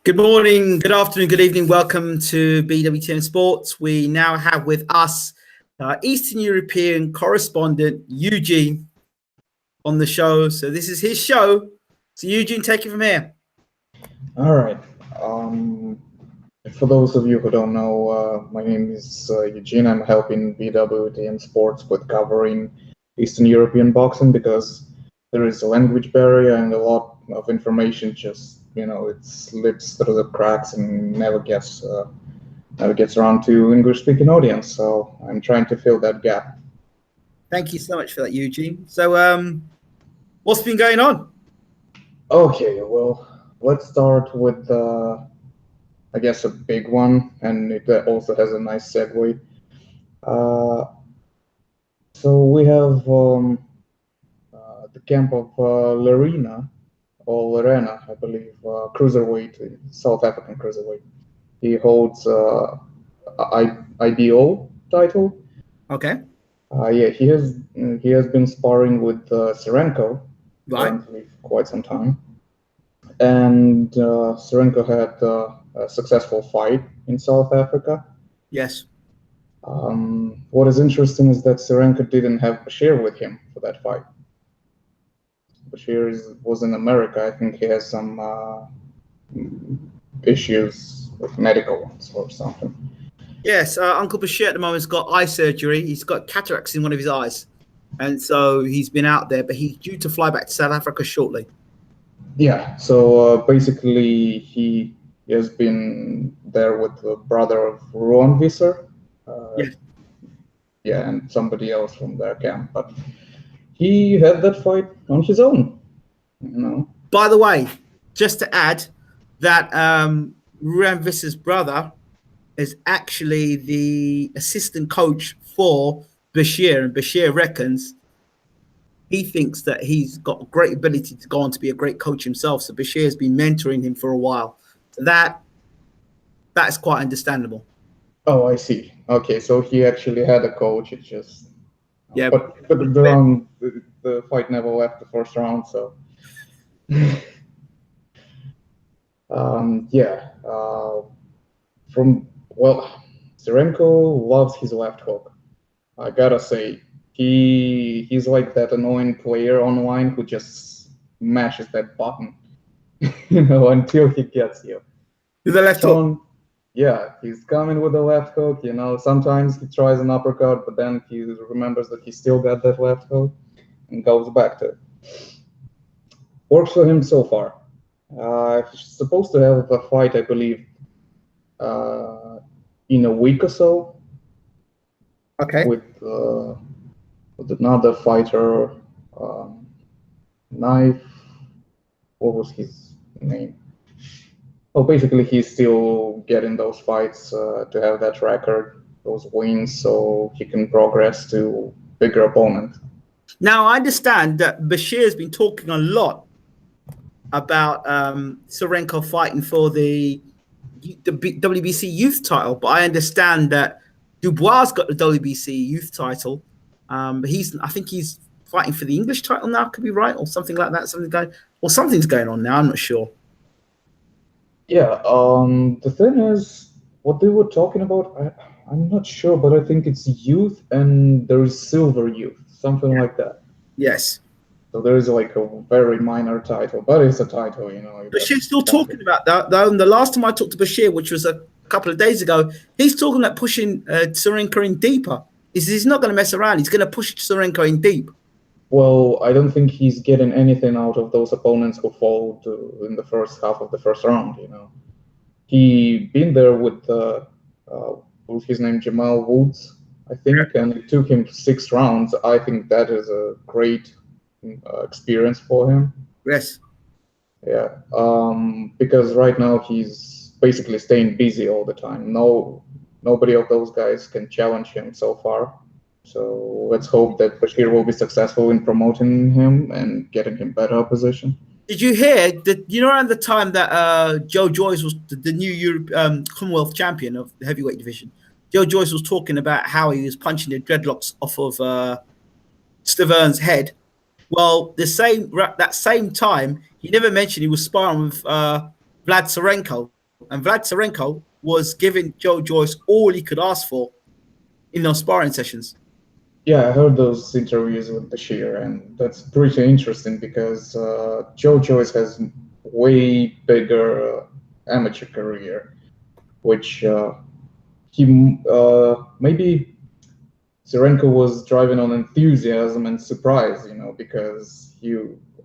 Good morning, good afternoon, good evening. Welcome to BWTM Sports. We now have with us Eastern European correspondent Eugene on the show. So this is his show. So Eugene, take it from here. All right. For those of you who don't know, my name is Eugene. I'm helping BWTM Sports with covering Eastern European boxing because there is a language barrier and a lot of information just, it slips through the cracks and never gets around to English-speaking audience. So I'm trying to fill that gap. Thank you so much for that, Eugene. So what's been going on? Okay, well, let's start with I guess a big one, and it also has a nice segue. So we have the camp of Lorena, I believe, cruiserweight, South African cruiserweight. He holds IBO title. Okay. Yeah, he has been sparring with Serenko currently for quite some time, and Serenko had a successful fight in South Africa. Yes. What is interesting is that Serenko didn't have Bashir with him for that fight. Bashir was in America. I think he has some issues with medical ones or something. Yes, Uncle Bashir at the moment's got eye surgery. He's got cataracts in one of his eyes. And so he's been out there, but he's due to fly back to South Africa shortly. Yeah, so basically he has been there with the brother of Ruan Visser. Yes. Yeah, and somebody else from their camp. But he had that fight on his own, By the way, just to add that Ruan Visser's brother is actually the assistant coach for Bashir, and Bashir reckons he thinks that he's got a great ability to go on to be a great coach himself. So Bashir has been mentoring him for a while. So that's quite understandable. Oh, I see. Okay, so he actually had a coach. It's just yeah, but the fight never left the first round. So Serenko loves his left hook. I gotta say, he's like that annoying player online who just mashes that button, until he gets you. With the left hook. Yeah, he's coming with the left hook. Sometimes he tries an uppercut, but then he remembers that he still got that left hook and goes back to it. Works for him so far. He's supposed to have a fight, I believe, in a week or so. Okay. With another fighter, Knife. What was his name? Oh, basically, he's still getting those fights to have that record, those wins, so he can progress to bigger opponent. Now, I understand that Bashir has been talking a lot about Serenko fighting for the WBC youth title, but I understand that Dubois got the WBC youth title. But I think he's fighting for the English title now. Could be right, or something like that. Something's going on now. I'm not sure. Yeah. The thing is, what they were talking about, I'm not sure, but I think it's youth and there is silver youth, something like that. Yes. So there is like a very minor title, but it's a title, Bashir's still talking about that, though. And the last time I talked to Bashir, which was a couple of days ago, he's talking about pushing Serenko in deeper. He's not going to mess around. He's going to push Serenko in deep. Well, I don't think he's getting anything out of those opponents who fall in the first half of the first round. He been there with what's his name, Jamal Woods, I think, and it took him 6 rounds. I think that is a great experience for him. Yes. Yeah. Because right now he's basically staying busy all the time. Nobody of those guys can challenge him so far. So let's hope that Bashir will be successful in promoting him and getting him better opposition. Did you hear that? Around the time that Joe Joyce was the new Commonwealth champion of the heavyweight division, Joe Joyce was talking about how he was punching the dreadlocks off of Stavern's head. Well, that same time, he never mentioned he was sparring with Vlad Serenko. and Vlad Tsarenko was giving Joe Joyce all he could ask for in those sparring sessions. Yeah, I heard those interviews with Bashir, and that's pretty interesting because Joe Joyce has way bigger amateur career, which he maybe Tsarenko was driving on enthusiasm and surprise, because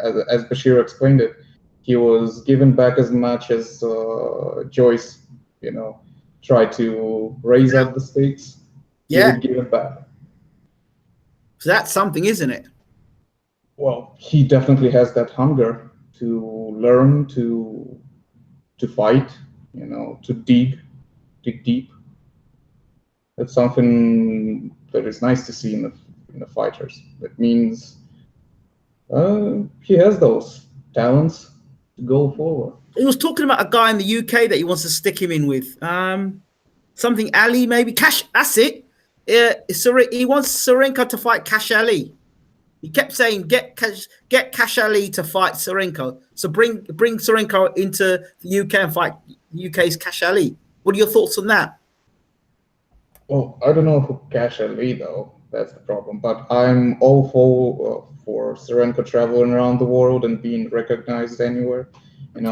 as Bashir explained it, he was giving back as much as Joyce, tried to raise up the stakes. He Yeah. would give it back. So that's something, isn't it? Well, he definitely has that hunger to learn, to fight, to dig deep. That's something that is nice to see in the fighters. That means he has those talents to go forward. He was talking about a guy in the UK that he wants to stick him in with. Something Ali, maybe Cash. That's it. He wants Tsarenko to fight Cash Ali. He kept saying, "Get Cash Ali to fight Tsarenko." So bring Tsarenko into the UK and fight UK's Cash Ali. What are your thoughts on that? Well, I don't know who Cash Ali though. That's the problem. But I'm all for Tsarenko traveling around the world and being recognized anywhere. And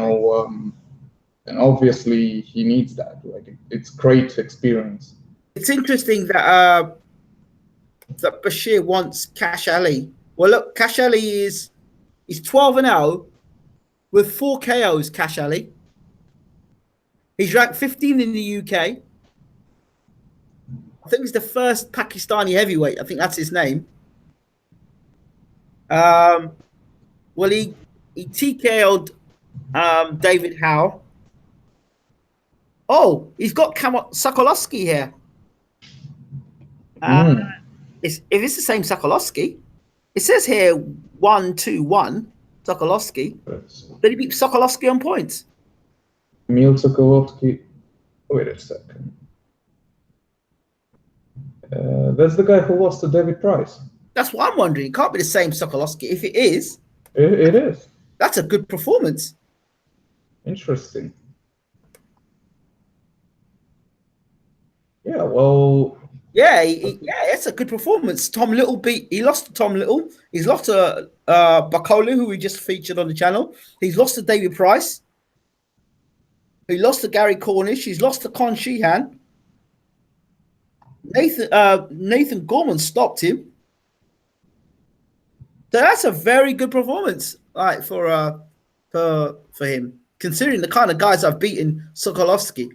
obviously he needs that. Like it's great experience. It's interesting that that Bashir wants Cash Ali. Well, look, Cash Ali he's 12-0 with 4 KOs. Cash Ali. He's ranked 15 in the UK. I think he's the first Pakistani heavyweight. I think that's his name. Well, he TKO'd David Howe. Oh, he's got Sokolowski here. If it's the same Sokolowski, it says here 1-2-1 Sokolowski. Did he beat Sokolowski on points? Emil Sokolowski. Wait a second. That's the guy who lost to David Price. That's what I'm wondering. It can't be the same Sokolowski. If it is, it is. That's a good performance. Interesting. Yeah, well. Yeah, it's a good performance. Tom Little he lost to Tom Little. He's lost to Bacola, who we just featured on the channel. He's lost to David Price. He lost to Gary Cornish. He's lost to Con Sheehan. Nathan Gorman stopped him. So that's a very good performance, right, for him, considering the kind of guys I've beaten. Sokolowski.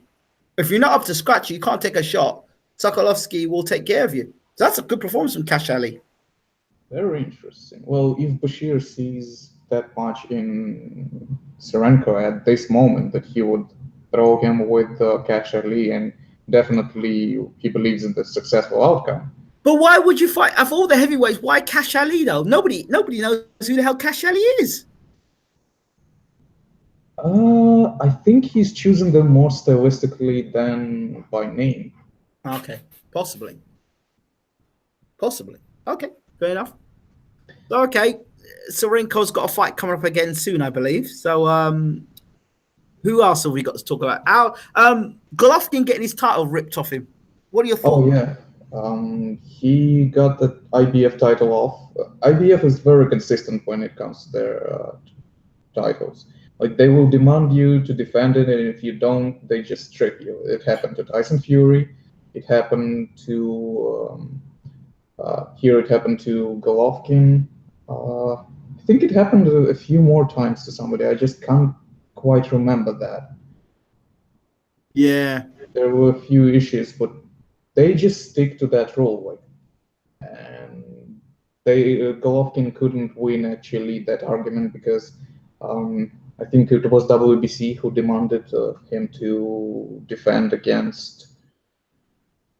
If you're not up to scratch, you can't take a shot. Sokolowski will take care of you. So that's a good performance from Cash Ali. Very interesting. Well, if Bashir sees that much in Tsarenko at this moment, that he would throw him with Cash Ali, and definitely he believes in the successful outcome. But why would you fight of all the heavyweights? Why Cash Ali though? Nobody knows who the hell Cash Ali is. I think he's choosing them more stylistically than by name. Okay, possibly. Okay, fair enough. Okay, Tsarenko's got a fight coming up again soon, I believe. So, who else have we got to talk about? Golovkin getting his title ripped off him. What are your thoughts? Oh yeah, he got the IBF title off. IBF is very consistent when it comes to their titles. Like they will demand you to defend it, and if you don't, they just strip you. It happened to Tyson Fury. It happened to here. It happened to Golovkin. I think it happened a few more times to somebody. I just can't quite remember that. Yeah, there were a few issues, but they just stick to that rule. And Golovkin couldn't win actually that argument because I think it was WBC who demanded him to defend against,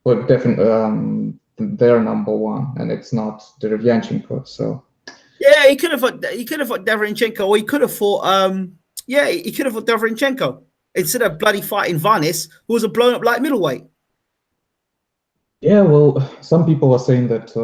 but definitely their number one, and it's not Derevyanchenko. So yeah, he could have fought Derevyanchenko, or he could have fought he could have fought Derevyanchenko instead of bloody fighting Vanis, who was a blown up light middleweight. Yeah, well, some people are saying that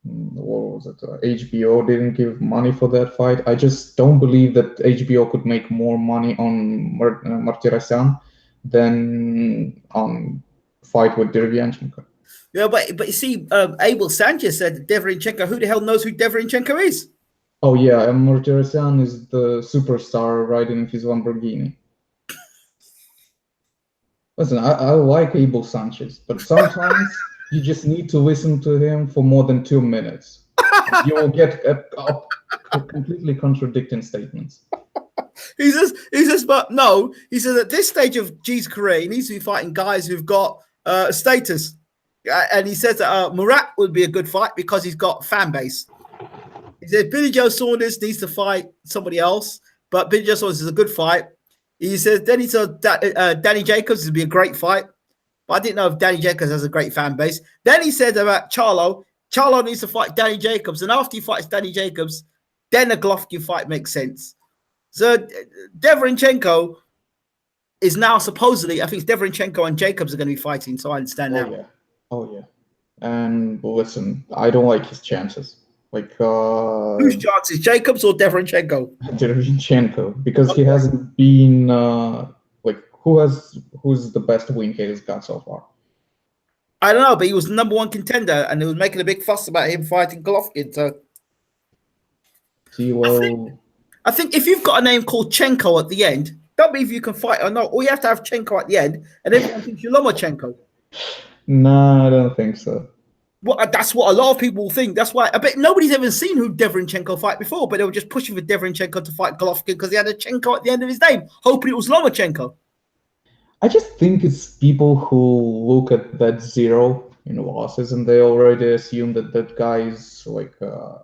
what was it? HBO didn't give money for that fight. I just don't believe that HBO could make more money on Martirosyan than on fight with Derevyanchenko. Yeah, but you see, Abel Sanchez said Derevyanchenko. Who the hell knows who Derevyanchenko is? Oh yeah, and Martirosyan is the superstar riding his Lamborghini. Listen, I like Abel Sanchez, but sometimes you just need to listen to him for more than 2 minutes. You will get completely contradicting statements. He says, but no, he says at this stage of G's career, he needs to be fighting guys who've got status. And he says that Murat would be a good fight because he's got fan base. He said Billy Joe Saunders needs to fight somebody else, but Billy Joe Saunders is a good fight. He says then he said Danny Jacobs would be a great fight, but I didn't know if Danny Jacobs has a great fan base. Then he said about Charlo. Charlo needs to fight Danny Jacobs, and after he fights Danny Jacobs, then a Golovkin fight makes sense. So Derevyanchenko is now supposedly, I think it's Derevyanchenko and Jacobs are going to be fighting, so I understand now. Yeah. Oh yeah. And listen, I don't like his chances. Like whose chances, Jacobs or Derevyanchenko? Derevyanchenko, because he hasn't been like who's the best win he's got so far? I don't know, but he was the #1 contender, and they was making a big fuss about him fighting Golovkin. So, see, well, I think if you've got a name called Chenko at the end, don't mean if you can fight or not. All you have to have Chenko at the end, and everyone thinks you're Lomachenko. No, I don't think so. Well, that's what a lot of people think. That's why I bet nobody's ever seen who Derevyanchenko fight before, but they were just pushing for Derevyanchenko to fight Golovkin because he had a Chenko at the end of his name, hoping it was Lomachenko. I just think it's people who look at that 0 in losses and they already assume that that guy is like a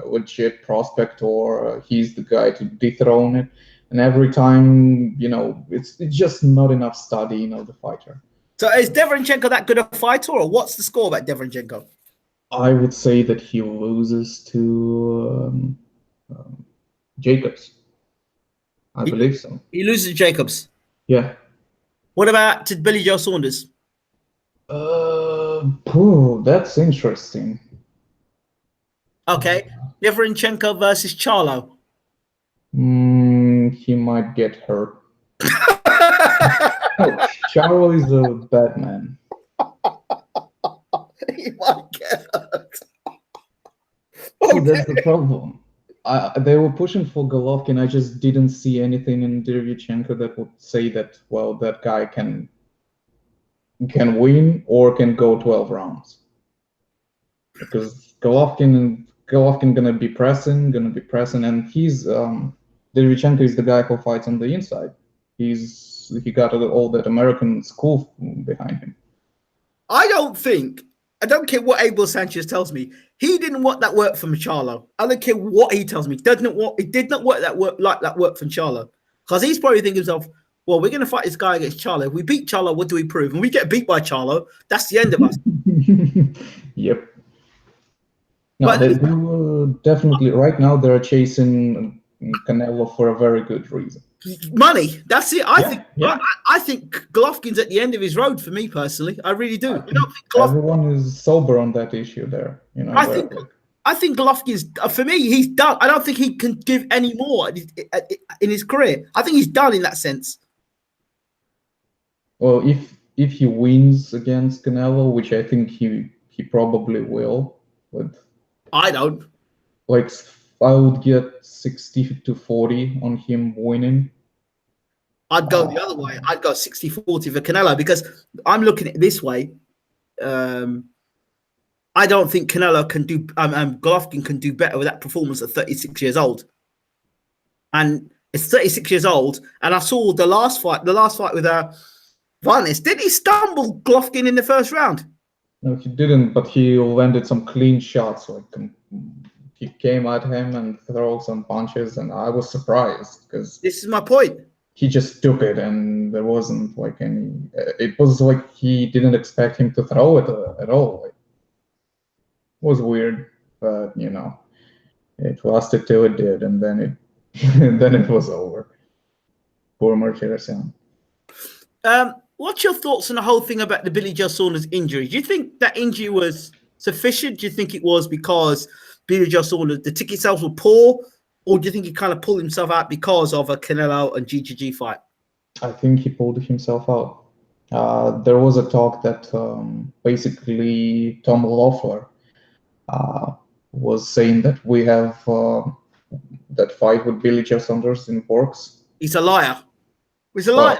legit prospect or he's the guy to dethrone it. And every time, you know, it's just not enough studying of the fighter. So is Derevyanchenko that good a fighter, or what's the score about Derevyanchenko? I would say that he loses to Jacobs. I believe so. He loses to Jacobs. Yeah. What about to Billy Joe Saunders? That's interesting. Okay, Derevyanchenko versus Charlo. He might get hurt. Oh, Charlo is a bad man. He might get hurt. See, that's the problem. They were pushing for Golovkin. I just didn't see anything in Derevyanchenko that would say that, well, that guy can win or can go 12 rounds. Because Golovkin gonna be pressing, and he's Derevyanchenko is the guy who fights on the inside. He got all that American school behind him. I don't care what Abel Sanchez tells me. He didn't want that work from Charlo. I don't care what he tells me. It did not work like that work from Charlo. Because he's probably thinking to himself, well, we're going to fight this guy against Charlo. If we beat Charlo, what do we prove? And we get beat by Charlo, that's the end of us. Yep. No, they were definitely, right now, they're chasing Canelo for a very good reason. Money. That's it. I think Golovkin's at the end of his road for me personally. I really do. I don't think everyone is sober on that issue there. You know, I think Golovkin's, for me, he's done. I don't think he can give any more in his career. I think he's done in that sense. Well, if he wins against Canelo, which I think he probably will, but I don't. Like, I would get 60-40 on him winning. I'd go the other way. I'd go 60-40 for Canelo because I'm looking at it this way. I don't think Canelo can do, Golovkin can do better with that performance at 36 years old. And it's 36 years old. And I saw the last fight with Varnes. Did he stumble Golovkin in the first round? No, he didn't, but he landed some clean shots. Like, he came at him and threw some punches, and I was surprised because this is my point. He just took it, and there wasn't like any. It was like he didn't expect him to throw it at all. Like, it was weird, but you know, it lasted till it did, and then it was over. Poor Martirosyan. What's your thoughts on the whole thing about the Billy Joe Saunders injury? Do you think that injury was sufficient? Do you think it was because Billy Joe Saunders, the ticket sales were poor, or do you think he kind of pulled himself out because of a Canelo and GGG fight? I think he pulled himself out. There was a talk that basically Tom Loeffler was saying that we have that fight with Billy Joe Saunders in Porks. He's a liar. He's a liar.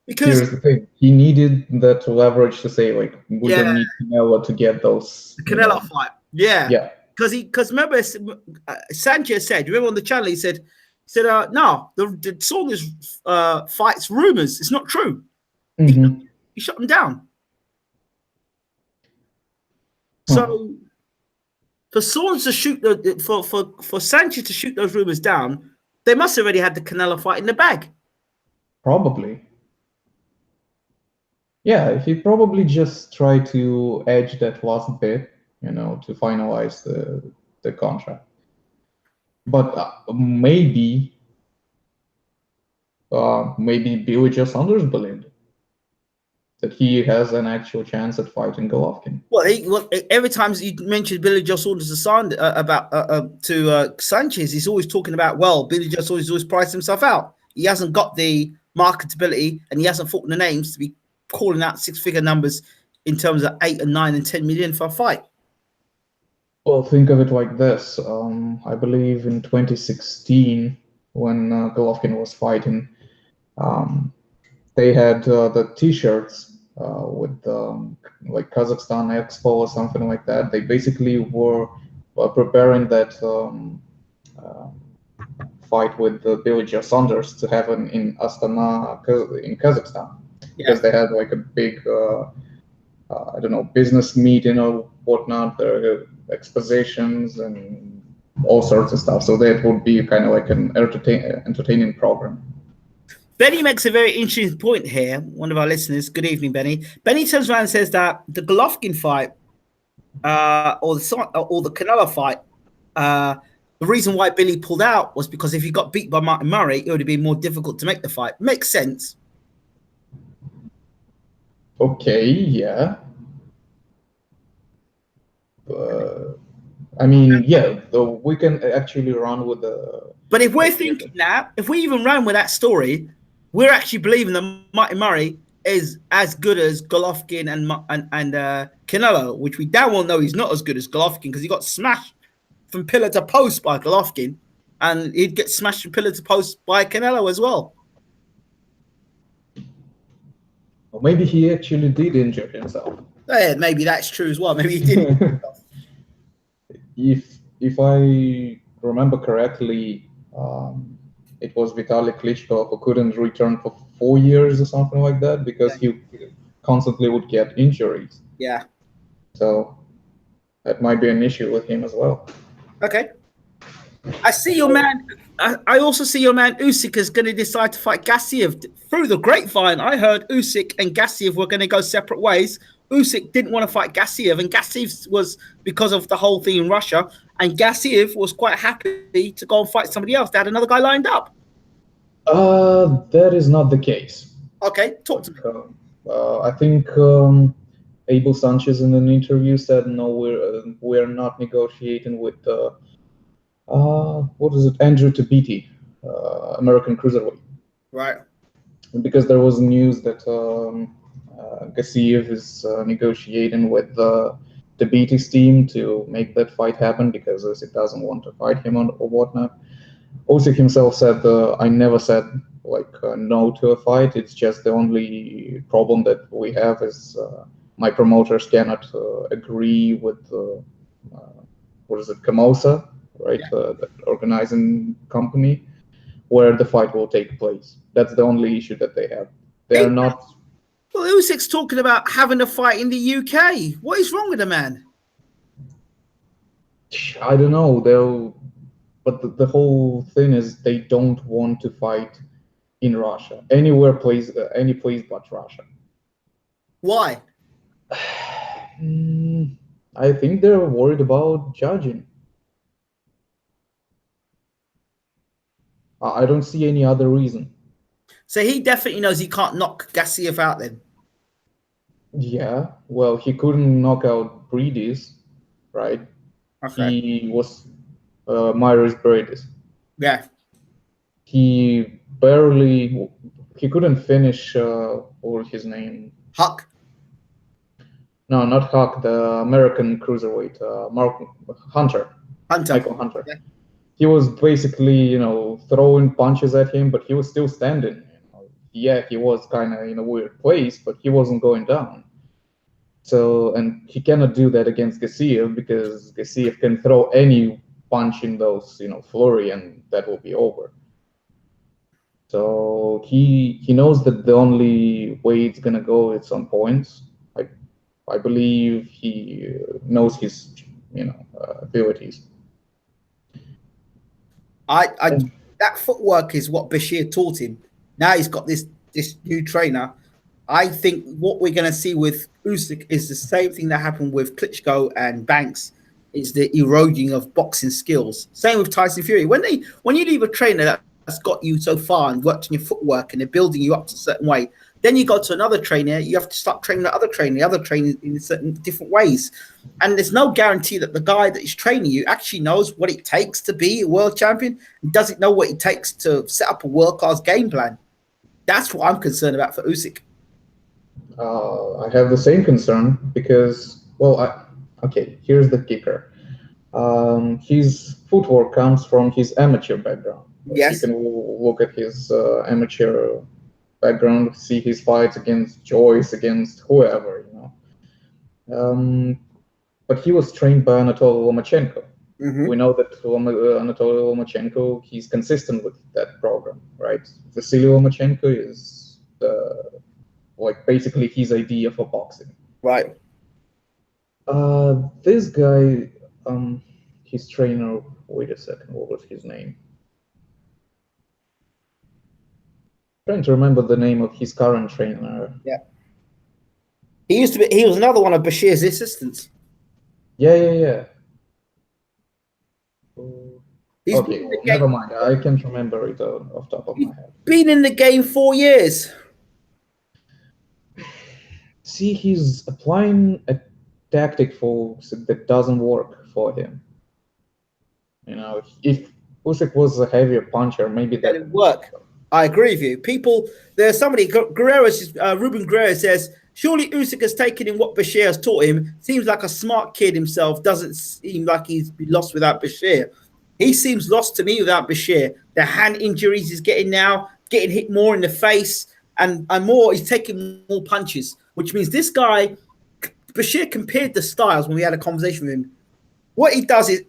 Because here's the thing: he needed that leverage to say, like, we don't need Canelo to get those. The Canelo fight, yeah. Because remember, Sanchez said, remember on the channel, he said, no, the Saunders fight's rumors. It's not true. Mm-hmm. He shut them down. So for Saunders to shoot for Sanchez to shoot those rumors down, they must have already had the Canelo fight in the bag. Probably. Yeah, he probably just tried to edge that last bit, to finalize the contract. But maybe Billy Joe Saunders believed that he has an actual chance at fighting Golovkin. Well, every time you mention Billy Joe Saunders to Sanchez, he's always talking about, well, Billy Joe Saunders always priced himself out. He hasn't got the marketability, and he hasn't fought in the names to be calling out six-figure numbers in terms of 8 and 9 and 10 million for a fight. Well, think of it like this. I believe in 2016, when Golovkin was fighting, they had the T-shirts with like Kazakhstan Expo or something like that. They basically were preparing that fight with Billy Joe Saunders to have in Astana, in Kazakhstan, because they had like a big, I don't know, business meeting or whatnot. There expositions and all sorts of stuff. So that would be kind of like an entertaining program. Benny makes a very interesting point here. One of our listeners, good evening, Benny. Benny turns around and says that the Golovkin fight or the Canelo fight, the reason why Billy pulled out was because if he got beat by Martin Murray, it would have been more difficult to make the fight. Makes sense. Okay, yeah. I mean, yeah, we can actually run with the... But if we're thinking that, if we even ran with that story, we're actually believing that Martin Murray is as good as Golovkin and Canelo, which we damn well know he's not as good as Golovkin because he got smashed from pillar to post by Golovkin, and he'd get smashed from pillar to post by Canelo as well. Well, maybe he actually did injure himself. Yeah, maybe that's true as well. Maybe he did. If I remember correctly, it was Vitaly Klitschko who couldn't return for 4 years or something like that because he constantly would get injuries. Yeah. So that might be an issue with him as well. Okay. I see your man. I also see your man Usyk is going to decide to fight Gassiev. Through the grapevine, I heard Usyk and Gassiev were going to go separate ways. Usyk didn't want to fight Gassiev, and Gassiev was because of the whole thing in Russia. And Gassiev was quite happy to go and fight somebody else. They had another guy lined up. That is not the case. Okay, talk to me. I think Abel Sanchez in an interview said, no, we're not negotiating with what is it, Andrew Tabiti, American cruiserweight. Right. Because there was news that Gassiev is negotiating with the Tabiti's team to make that fight happen because Usyk doesn't want to fight him or whatnot. Usyk himself said, I never said no to a fight. It's just the only problem that we have is my promoters cannot agree with Camosa, right? The organizing company where the fight will take place. That's the only issue that they have. They are not. Well, Usyk's talking about having a fight in the UK. What is wrong with the man? I don't know. But the whole thing is they don't want to fight in Russia. Any place but Russia. Why? I think they're worried about judging. I don't see any other reason. So he definitely knows he can't knock Gassiev out then. Yeah, well, he couldn't knock out Breedis. right? Okay. He was Myris Bradis. Yeah. He couldn't finish what was his name? Huck. No, not Huck, the American cruiserweight, Mark Hunter, Hunter. Michael Hunter. Yeah. He was basically, throwing punches at him, but he was still standing. Yeah, he was kind of in a weird place, but he wasn't going down. So, and he cannot do that against GASSIEV because GASSIEV can throw any punch in those, flurry, and that will be over. So he knows that the only way it's gonna go is on points. I believe he knows his, abilities. I that footwork is what Bashir taught him. Now he's got this new trainer. I think what we're going to see with Usyk is the same thing that happened with Klitschko and Banks. Is the eroding of boxing skills. Same with Tyson Fury. When you leave a trainer that's got you so far and worked on your footwork and they're building you up to a certain way, then you go to another trainer. You have to start training the other trainer in certain different ways. And there's no guarantee that the guy that is training you actually knows what it takes to be a world champion and doesn't know what it takes to set up a world-class game plan. That's what I'm concerned about for Usyk. I have the same concern because, okay, here's the kicker. His footwork comes from his amateur background. Yes. You can look at his amateur background, see his fights against Joyce, against whoever, but he was trained by Anatoly Lomachenko. Mm-hmm. We know that Anatoly Lomachenko, he's consistent with that program, right? Vasily Lomachenko is basically his idea for boxing. Right. This guy, his trainer, wait a second, what was his name? I'm trying to remember the name of his current trainer. Yeah. He was another one of Bashir's assistants. Yeah. Okay, well, never mind. I can't remember it off the top of my head. Been in the game 4 years. See, he's applying a tactic that doesn't work for him. If Usyk was a heavier puncher, maybe that would work. I agree with you. There's somebody, Ruben Guerrero says, surely Usyk has taken in what Bashir has taught him. Seems like a smart kid himself. Doesn't seem like he's been lost without Bashir. He seems lost to me without Bashir. The hand injuries he's getting now, getting hit more in the face, and more, he's taking more punches, which means this guy, Bashir compared the styles when we had a conversation with him. What he does is,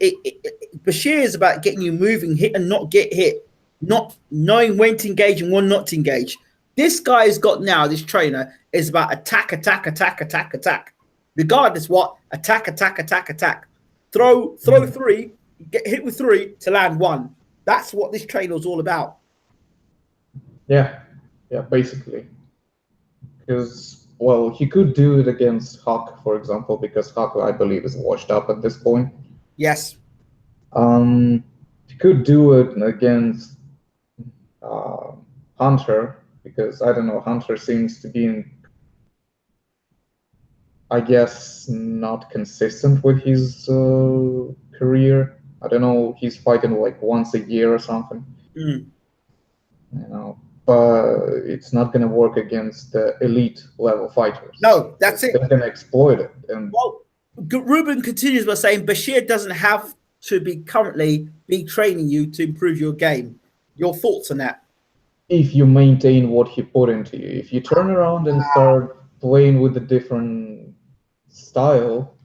Bashir is about getting you moving, hit and not get hit, not knowing when to engage and when not to engage. This guy has got now, this trainer, is about attack. Regardless what, attack. Throw three, get hit with three to land one. That's what this trainer is all about. Yeah, basically. Because, he could do it against Huck, for example, because Huck, I believe, is washed up at this point. Yes. He could do it against Hunter, because, I don't know, Hunter seems to be, I guess, not consistent with his career. I don't know, he's fighting once a year or something. But it's not going to work against the elite level fighters. No, that's it. They're going to exploit it. And Ruben continues by saying Bashir doesn't have to currently be training you to improve your game. Your thoughts on that? If you maintain what he put into you, if you turn around and start playing with a different style,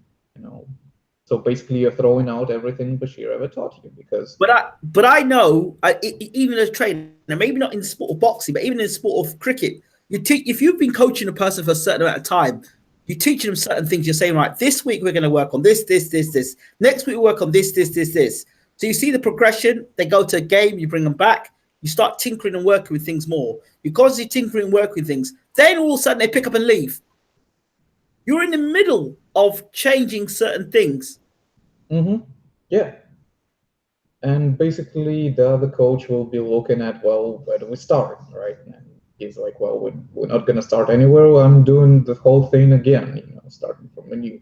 so basically you're throwing out everything Bashir ever taught you. Because but I know, even as a trainer, maybe not in the sport of boxing, but even in the sport of cricket, if you've been coaching a person for a certain amount of time, you're teaching them certain things. You're saying, right, this week we're going to work on this. Next week we'll work on this. So you see the progression. They go to a game, you bring them back, you start tinkering and working with things more. Because you're tinkering and working with things, then all of a sudden they pick up and leave. You're in the middle of changing certain things. Yeah. And basically the other coach will be looking at, where do we start, right? And he's like, we're not going to start anywhere. I'm doing the whole thing again, starting from the new.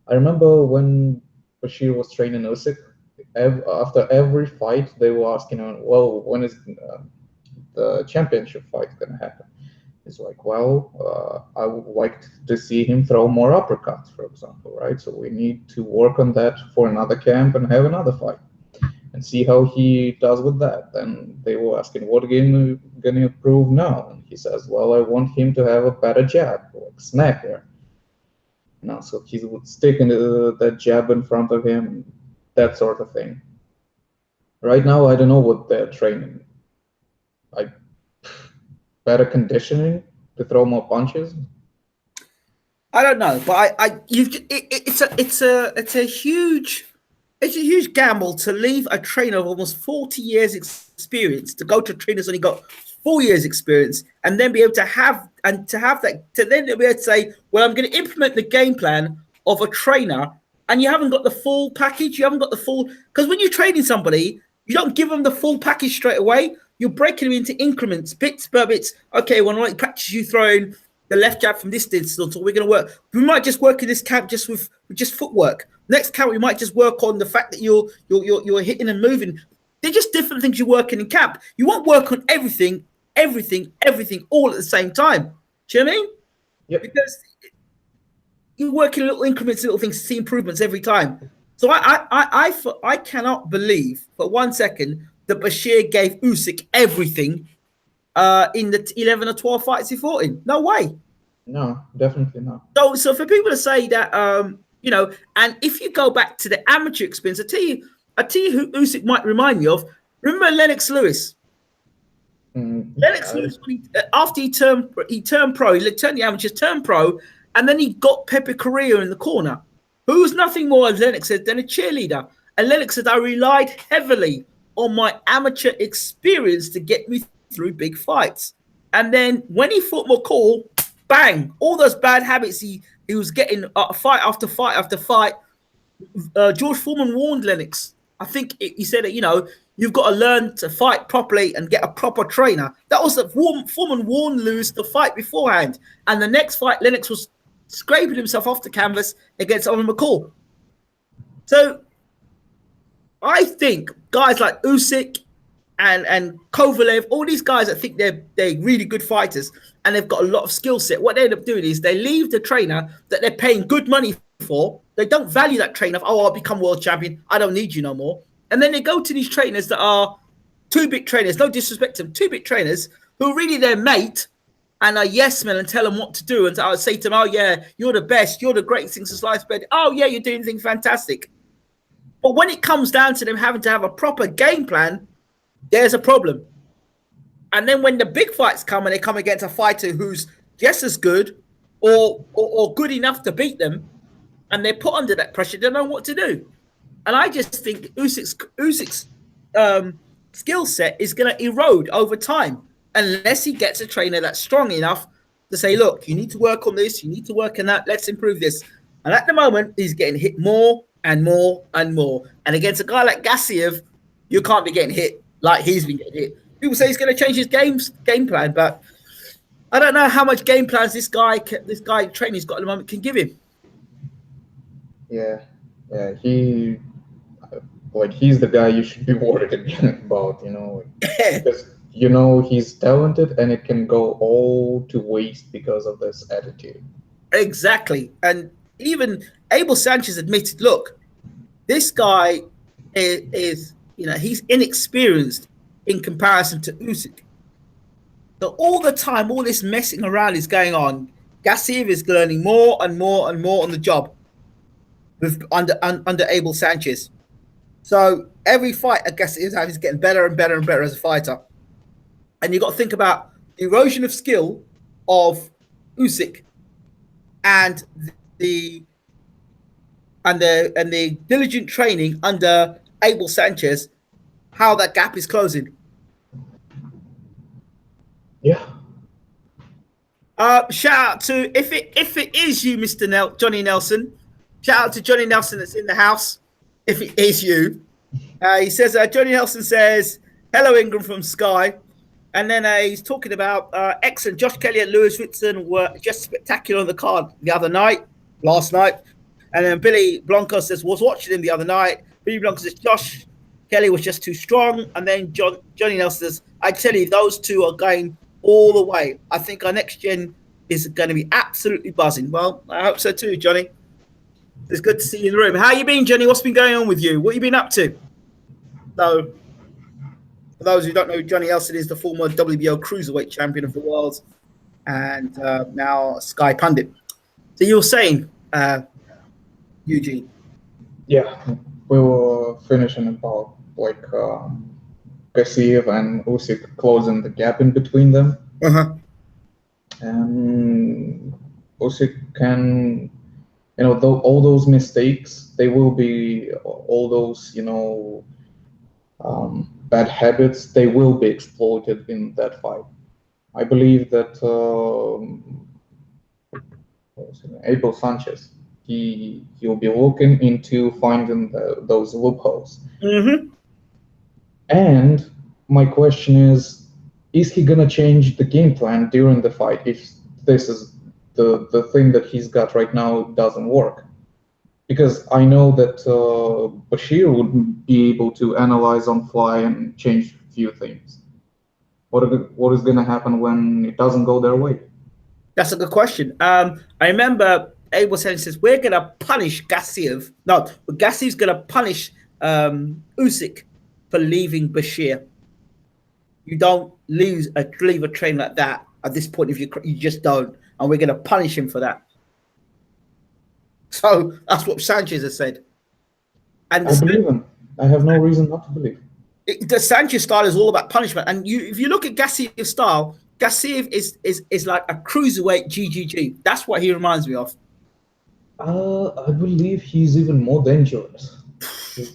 I remember when Bashir was training Usyk, after every fight, they were asking him, well, when is the championship fight going to happen? He's like, well, I would like to see him throw more uppercuts, for example, right? So we need to work on that for another camp and have another fight and see how he does with that. Then they were asking, what game going to improve now? And he says, well, I want him to have a better jab, like smacker. Now, so he would stick that jab in front of him, that sort of thing. Right now, I don't know what they're training. Like better conditioning to throw more punches. I don't know, but it's a huge gamble to leave a trainer of almost 40 years experience to go to a trainer who's only got 4 years experience, and then be able to have then be able to say, well, I'm going to implement the game plan of a trainer, and you haven't got the full package. You haven't got the full, because when you're training somebody, you don't give them the full package straight away. You're breaking them into increments, bits per bits. Okay, well, I want to practice you throwing the left jab from this distance, so we're going to work. We might just work in this camp just with just footwork. Next camp, we might just work on the fact that you're hitting and moving. They're just different things you're working in camp. You won't work on everything all at the same time. Do you know what I mean? Yep. Because you're working little increments, little things to see improvements every time. So I cannot believe for 1 second that Bashir gave Usyk everything in the 11 or 12 fights he fought in. No way. No, definitely not. So for people to say that, and if you go back to the amateur experience, I tell you who Usyk might remind me of. Remember Lennox Lewis? Lennox Lewis, after he turned pro, he turned the amateurs, turned pro, and then he got Pepe Correa in the corner, who was nothing more, as Lennox said, than a cheerleader. And Lennox said, I relied heavily on my amateur experience to get me through big fights. And then when he fought McCall, bang, all those bad habits he was getting fight after fight after fight. George Foreman warned Lennox. I think he said that, you've got to learn to fight properly and get a proper trainer. That was the Foreman warned Lewis to fight beforehand. And the next fight, Lennox was scraping himself off the canvas against Owen McCall. So I think guys like Usyk and Kovalev, all these guys that think they're really good fighters and they've got a lot of skill set, what they end up doing is they leave the trainer that they're paying good money for. They don't value that trainer. I'll become world champion. I don't need you no more. And then they go to these trainers that are two big trainers, no disrespect to them, two big trainers who are really their mate and are yes men and tell them what to do. And I would say to them, oh yeah, you're the best. You're the greatest thing since sliced bread. Oh yeah, you're doing things fantastic. But when it comes down to them having to have a proper game plan, there's a problem. And then when the big fights come and they come against a fighter who's just as good or good enough to beat them, and they're put under that pressure, they don't know what to do. And I just think Usyk's skill set is going to erode over time unless he gets a trainer that's strong enough to say, look, you need to work on this, you need to work on that, let's improve this. And at the moment, he's getting hit more and more and more. And against a guy like Gassiev, you can't be getting hit like he's been getting hit. People say he's going to change his game plan, but I don't know how much game plans this guy training's got at the moment can give him. Yeah, he's the guy you should be worried about, because he's talented and it can go all to waste because of this attitude. Exactly. And even Abel Sanchez admitted, look, this guy is he's inexperienced in comparison to Usyk. So all the time, all this messing around is going on. Gassiev is learning more and more and more on the job under Abel Sanchez. So every fight I guess is getting better and better and better as a fighter. And you've got to think about the erosion of skill of Usyk and the diligent training under Abel Sanchez, how that gap is closing. Yeah. Shout out to if it is you, Mr. Johnny Nelson. Shout out to Johnny Nelson that's in the house. If it is you, he says Johnny Nelson says hello Ingram from Sky, and then he's talking about excellent. Josh Kelly and Lewis Ritson were just spectacular on the card last night, And then Billy Blanco says, was watching him the other night. Billy Blanco says, Josh Kelly was just too strong. And then Johnny Nelson says, I tell you, those two are going all the way. I think our next gen is going to be absolutely buzzing. Well, I hope so too, Johnny. It's good to see you in the room. How you been, Johnny? What's been going on with you? What have you been up to? So, for those who don't know, Johnny Nelson is the former WBO Cruiserweight Champion of the world and now Sky Pundit. So you were saying, Eugene? Yeah, we were finishing about like GASSIEV and USYK closing the gap in between them. And USYK can, all those mistakes, they will be, all those, bad habits, they will be exploited in that fight. I believe that Abel Sanchez, he'll be looking into finding those loopholes. And my question is he gonna change the game plan during the fight if this is the thing that he's got right now doesn't work? Because I know that Bashir would be able to analyze on fly and change a few things. What is gonna happen when it doesn't go their way? That's a good question. I remember Abel says, we're going to punish GASSIEV. No, but GASSIEV's going to punish USYK for leaving Bashir. You don't leave a train like that at this point if you just don't. And we're going to punish him for that. So that's what Sanchez has said. And I believe him. I have no reason not to believe. The Sanchez style is all about punishment. And if you look at GASSIEV's style, GASSIEV is like a cruiserweight GGG. That's what he reminds me of. I believe he's even more dangerous.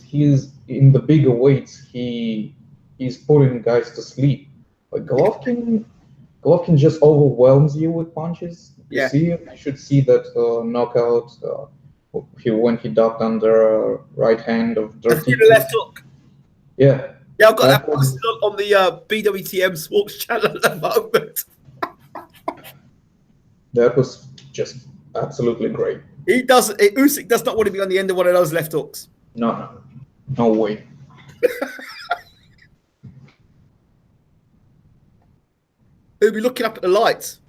He's in the bigger weights. He's putting guys to sleep. Like Golovkin just overwhelms you with punches. You should see that knockout when he ducked under right hand of Dirty. The left hook. Yeah. Yeah, I've got that posted on the BWTM Sports channel at the moment. That was just absolutely great. USYK does not want to be on the end of one of those left hooks. No way. He'll be looking up at the lights.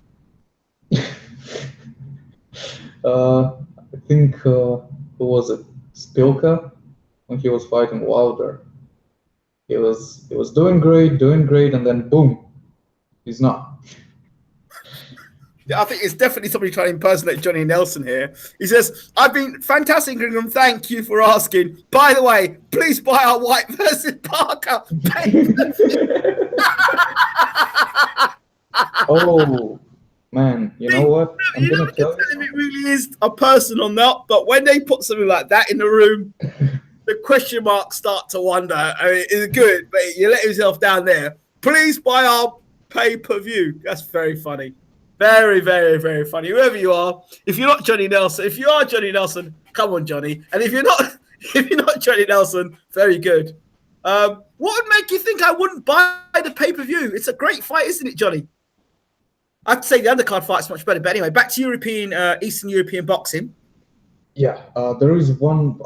I think who was it? Spilka, when he was fighting Wilder. He was doing great, and then boom, he's not. I think it's definitely somebody trying to impersonate Johnny Nelson here. He says, I've been fantastic, Ingram. Thank you for asking. By the way, please buy our White versus Parker. Oh, man. You know what? I'm going to tell you. It really is a personal note, but when they put something like that in the room, the question marks start to wonder. I mean, it's good, but you let yourself down there. Please buy our pay-per-view. That's very funny. Very, very, very funny. Whoever you are, if you're not Johnny Nelson, if you are Johnny Nelson, come on, Johnny. And if you're not Johnny Nelson, very good. What would make you think I wouldn't buy the pay-per-view? It's a great fight, isn't it, Johnny? I'd say the undercard fight's much better. But anyway, back to Eastern European boxing. Yeah, there is one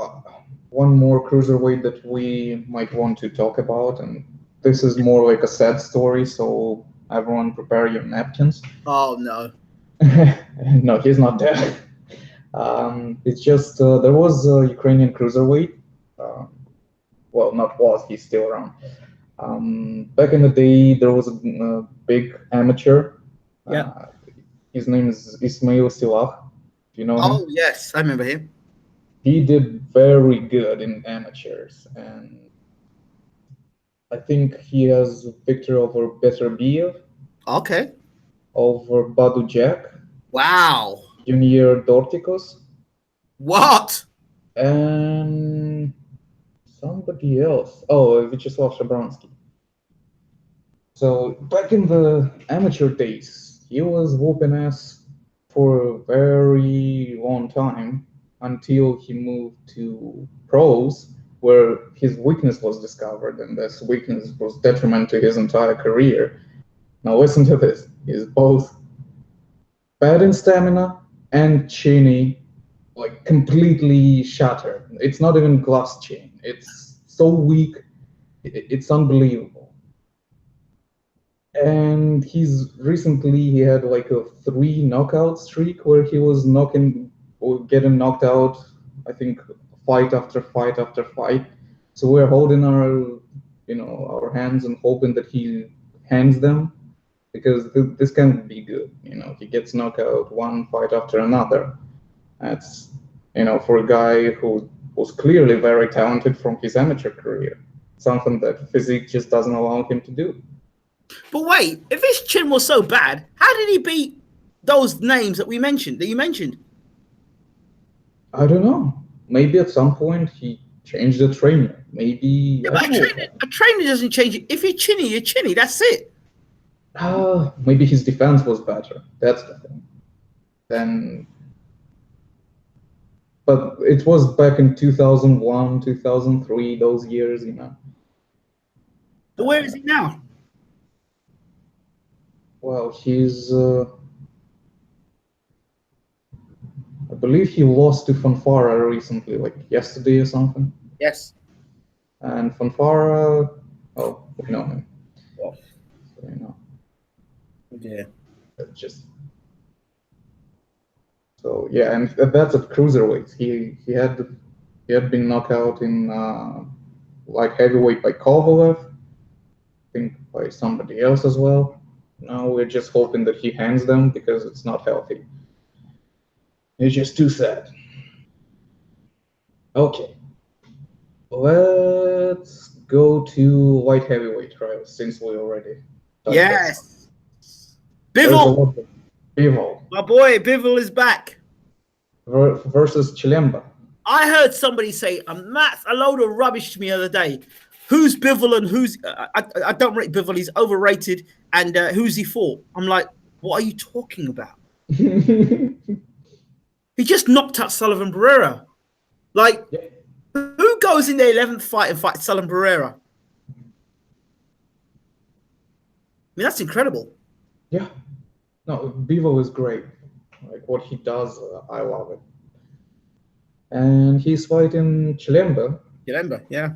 more cruiserweight that we might want to talk about, and this is more like a sad story, so everyone prepare your napkins. Oh, no. No, he's not dead. It's just there was a Ukrainian cruiserweight. Well, not was, he's still around. Back in the day, there was a big amateur. Yeah. His name is Ismail Silah. Do you know him? Oh, yes, I remember him. He did very good in amateurs, and I think he has victory over Beterbiev. Okay. Over Badu Jack. Wow. Junior Dorticos. What? And somebody else. Oh, Vyacheslav Shabransky. So back in the amateur days, he was whooping ass for a very long time until he moved to pros, where his weakness was discovered, and this weakness was detriment to his entire career. Now listen to this. He's both bad in stamina and chinny like completely shattered. It's not even glass chain. It's so weak. It's unbelievable. And he had like a 3 knockout streak where he was knocking or getting knocked out, I think, fight after fight after fight. So we're holding our hands and hoping that he hands them, because this can't be good. He gets knocked out one fight after another. That's, for a guy who was clearly very talented from his amateur career, something that physique just doesn't allow him to do. But wait, if his chin was so bad, how did he beat those names that you mentioned? I don't know. Maybe at some point he changed the trainer. Maybe Yeah, but a trainer doesn't change it. If you're chinny, you're chinny. That's it. Maybe his defense was better. That's the thing. Then, but it was back in 2001, 2003, those years, But where is he now? Well, I believe he lost to Fanfara recently, like yesterday or something. Yes. And Fanfara, we know him. Oh. So, Yeah. So yeah, and that's at cruiserweight. He had been knocked out in light heavyweight by Kovalev, I think by somebody else as well. Now we're just hoping that he hands them, because it's not healthy. It's just too sad. Okay, let's go to light heavyweight trials, since we already touched Yes. Bivol. Bivol. My boy, Bivol is back. Versus Chilemba. I heard somebody say a load of rubbish to me the other day. Who's Bivol and who's... I don't rate Bivol. He's overrated. And who's he for? I'm like, what are you talking about? He just knocked out Sullivan Barrera. Like, yeah. Who goes in the 11th fight and fights Sullivan Barrera? I mean, that's incredible. Yeah. No, Bivol is great. Like, what he does, I love it. And he's fighting Chilemba. Chilemba, yeah.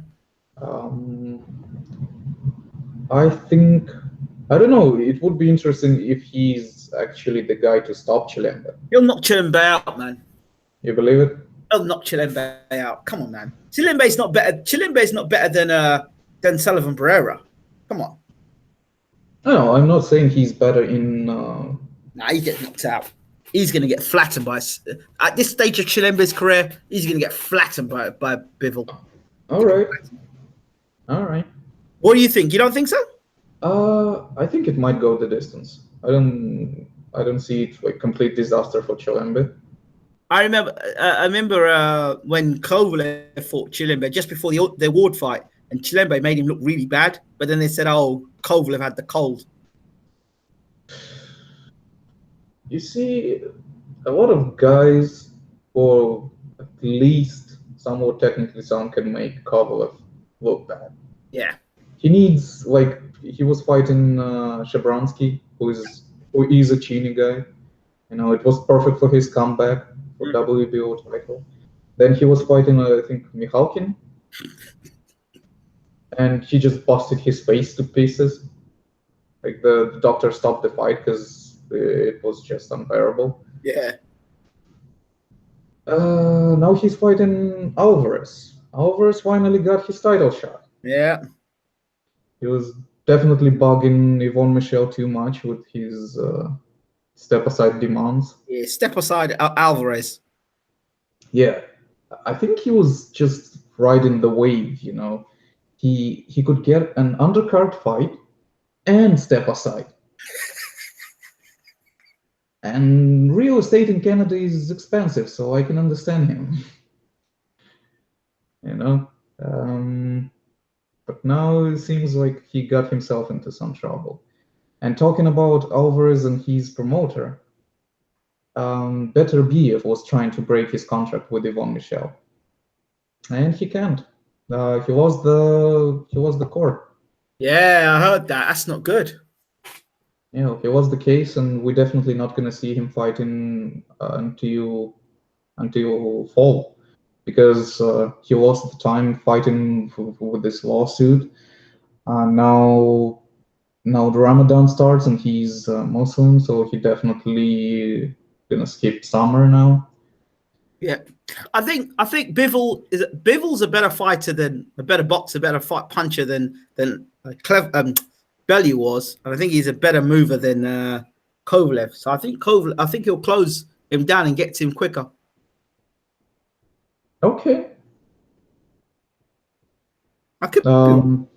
I don't know, it would be interesting if he's actually the guy to stop Chilemba. He'll knock Chilemba out, man. You believe it? He'll knock Chilemba out. Come on, man. Chilemba's not better than Sullivan Barrera. Come on. No, I'm not saying he's better in... Nah, he gets knocked out. He's going to get flattened by... At this stage of Chilemba's career, he's going to get flattened by Bivol. All right. What do you think? You don't think so? I think it might go the distance. I don't see it like complete disaster for Chilemba. I remember when Kovalev fought Chilemba just before the award fight, and Chilemba made him look really bad. But then they said, "Oh, Kovalev had the cold." You see, a lot of guys who at least somewhat technically sound can make Kovalev look bad. Yeah. He needs, like, he was fighting Shabransky, who is a Chini guy. It was perfect for his comeback for WBO title. Then he was fighting, I think, Mikhalkin. And he just busted his face to pieces. Like, the doctor stopped the fight because it was just unbearable. Yeah. Now he's fighting Alvarez. Alvarez finally got his title shot. Yeah. He was definitely bugging Yvonne Michel too much with his step-aside demands. Yeah, step-aside Alvarez. Yeah. I think he was just riding the wave, He could get an undercard fight and step aside. And real estate in Canada is expensive, so I can understand him. But now it seems like he got himself into some trouble. And talking about Alvarez and his promoter, Beterbiev was trying to break his contract with Yvonne Michel, and he can't. He lost the court. Yeah, I heard that. That's not good. He lost the case, and we're definitely not going to see him fighting until until fall, because he lost the time fighting with this lawsuit. Now the Ramadan starts and he's Muslim, so he definitely gonna skip summer now. Yeah, I think Bivol's a better fighter a better boxer, better puncher than Bellew was, and I think he's a better mover than Kovalev. So I think he'll close him down and get to him quicker. Okay. I could. Bivol.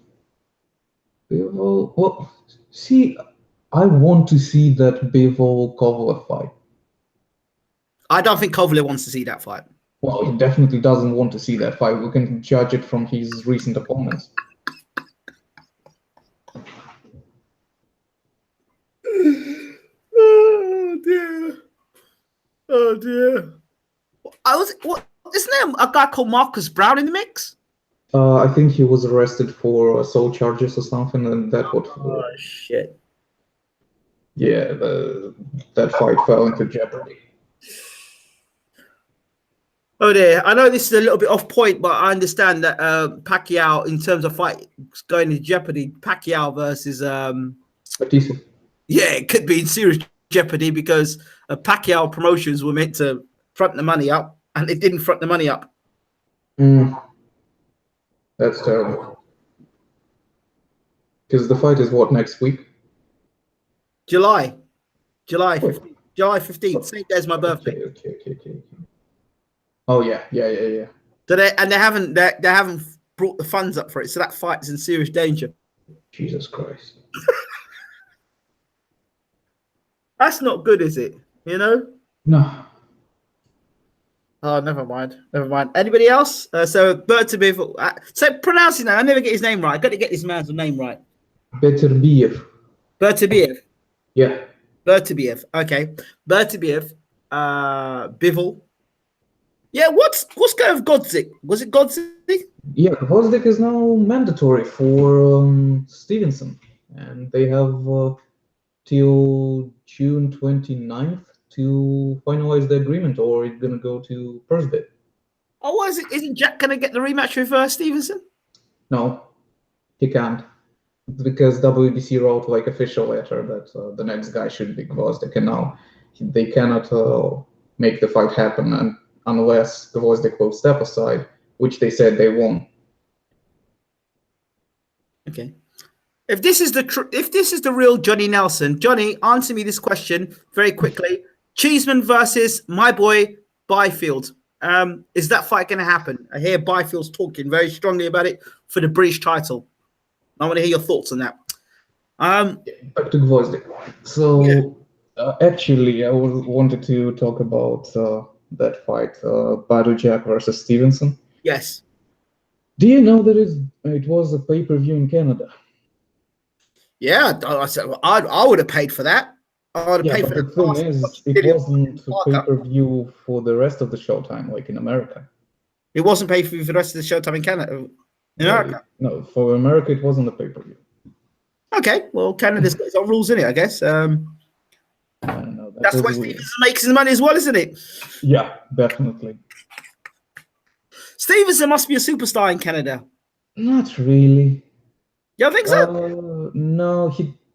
Well, see, I want to see that Bivol Kovalev fight. I don't think Kovalev wants to see that fight. Well, he definitely doesn't want to see that fight. We can judge it from his recent opponents. Oh dear. Oh dear. Isn't there a guy called Marcus Brown in the mix? I think he was arrested for assault charges or something, and that would. Oh shit. Yeah, that fight fell into jeopardy. Oh dear. I know this is a little bit off point, but I understand that Pacquiao, in terms of fight going into jeopardy, Pacquiao versus Batista. Yeah, it could be in serious jeopardy because Pacquiao promotions were meant to front the money up, and it didn't front the money up. That's terrible. Because the fight is what, next week? July 15th. July 15th, same day as my birthday. Okay. Oh yeah. So they haven't brought the funds up for it, so that fight is in serious danger. Jesus Christ. That's not good, is it? You know? No. Oh, never mind. Anybody else? So Bertabiv. So pronouncing that, I never get his name right. I got to get this man's name right. Beterbiev. Yeah. Bertabiev. Okay. Bertabiev. Bivol. Yeah, what's going with Godzik? Was it Godzik? Yeah, Gvozdyk is now mandatory for Stevenson, and they have till June 29th to finalize the agreement, or it's gonna go to purse bid. Oh, what is it? Isn't Jack gonna get the rematch with Stevenson? No, he can't, because WBC wrote like official letter that the next guy should be Gvozdyk, and now they cannot make the fight happen unless Gvozdyk will step aside, which they said they won't. Okay. If this is the real Johnny Nelson, Johnny, answer me this question very quickly. Cheeseman versus my boy Byfield. Is that fight going to happen? I hear Byfield's talking very strongly about it for the British title. I want to hear your thoughts on that. Back to Gvozdyk. So yeah. Actually, I wanted to talk about that fight, Badu Jack versus Stevenson. Yes. Do you know that it was a pay-per-view in Canada? Yeah, I would have paid for that. I would have paid for the thing is, it wasn't a pay-per-view for the rest of the showtime, like in America. It wasn't pay for the rest of the showtime in Canada. In America? No, for America, it wasn't a pay-per-view. Okay, well, Canada's got its own rules in it, I guess. I don't know. That's why Stevenson makes his money as well, isn't it? Yeah, definitely. Stevenson must be a superstar in Canada. Not really. You don't think so? No,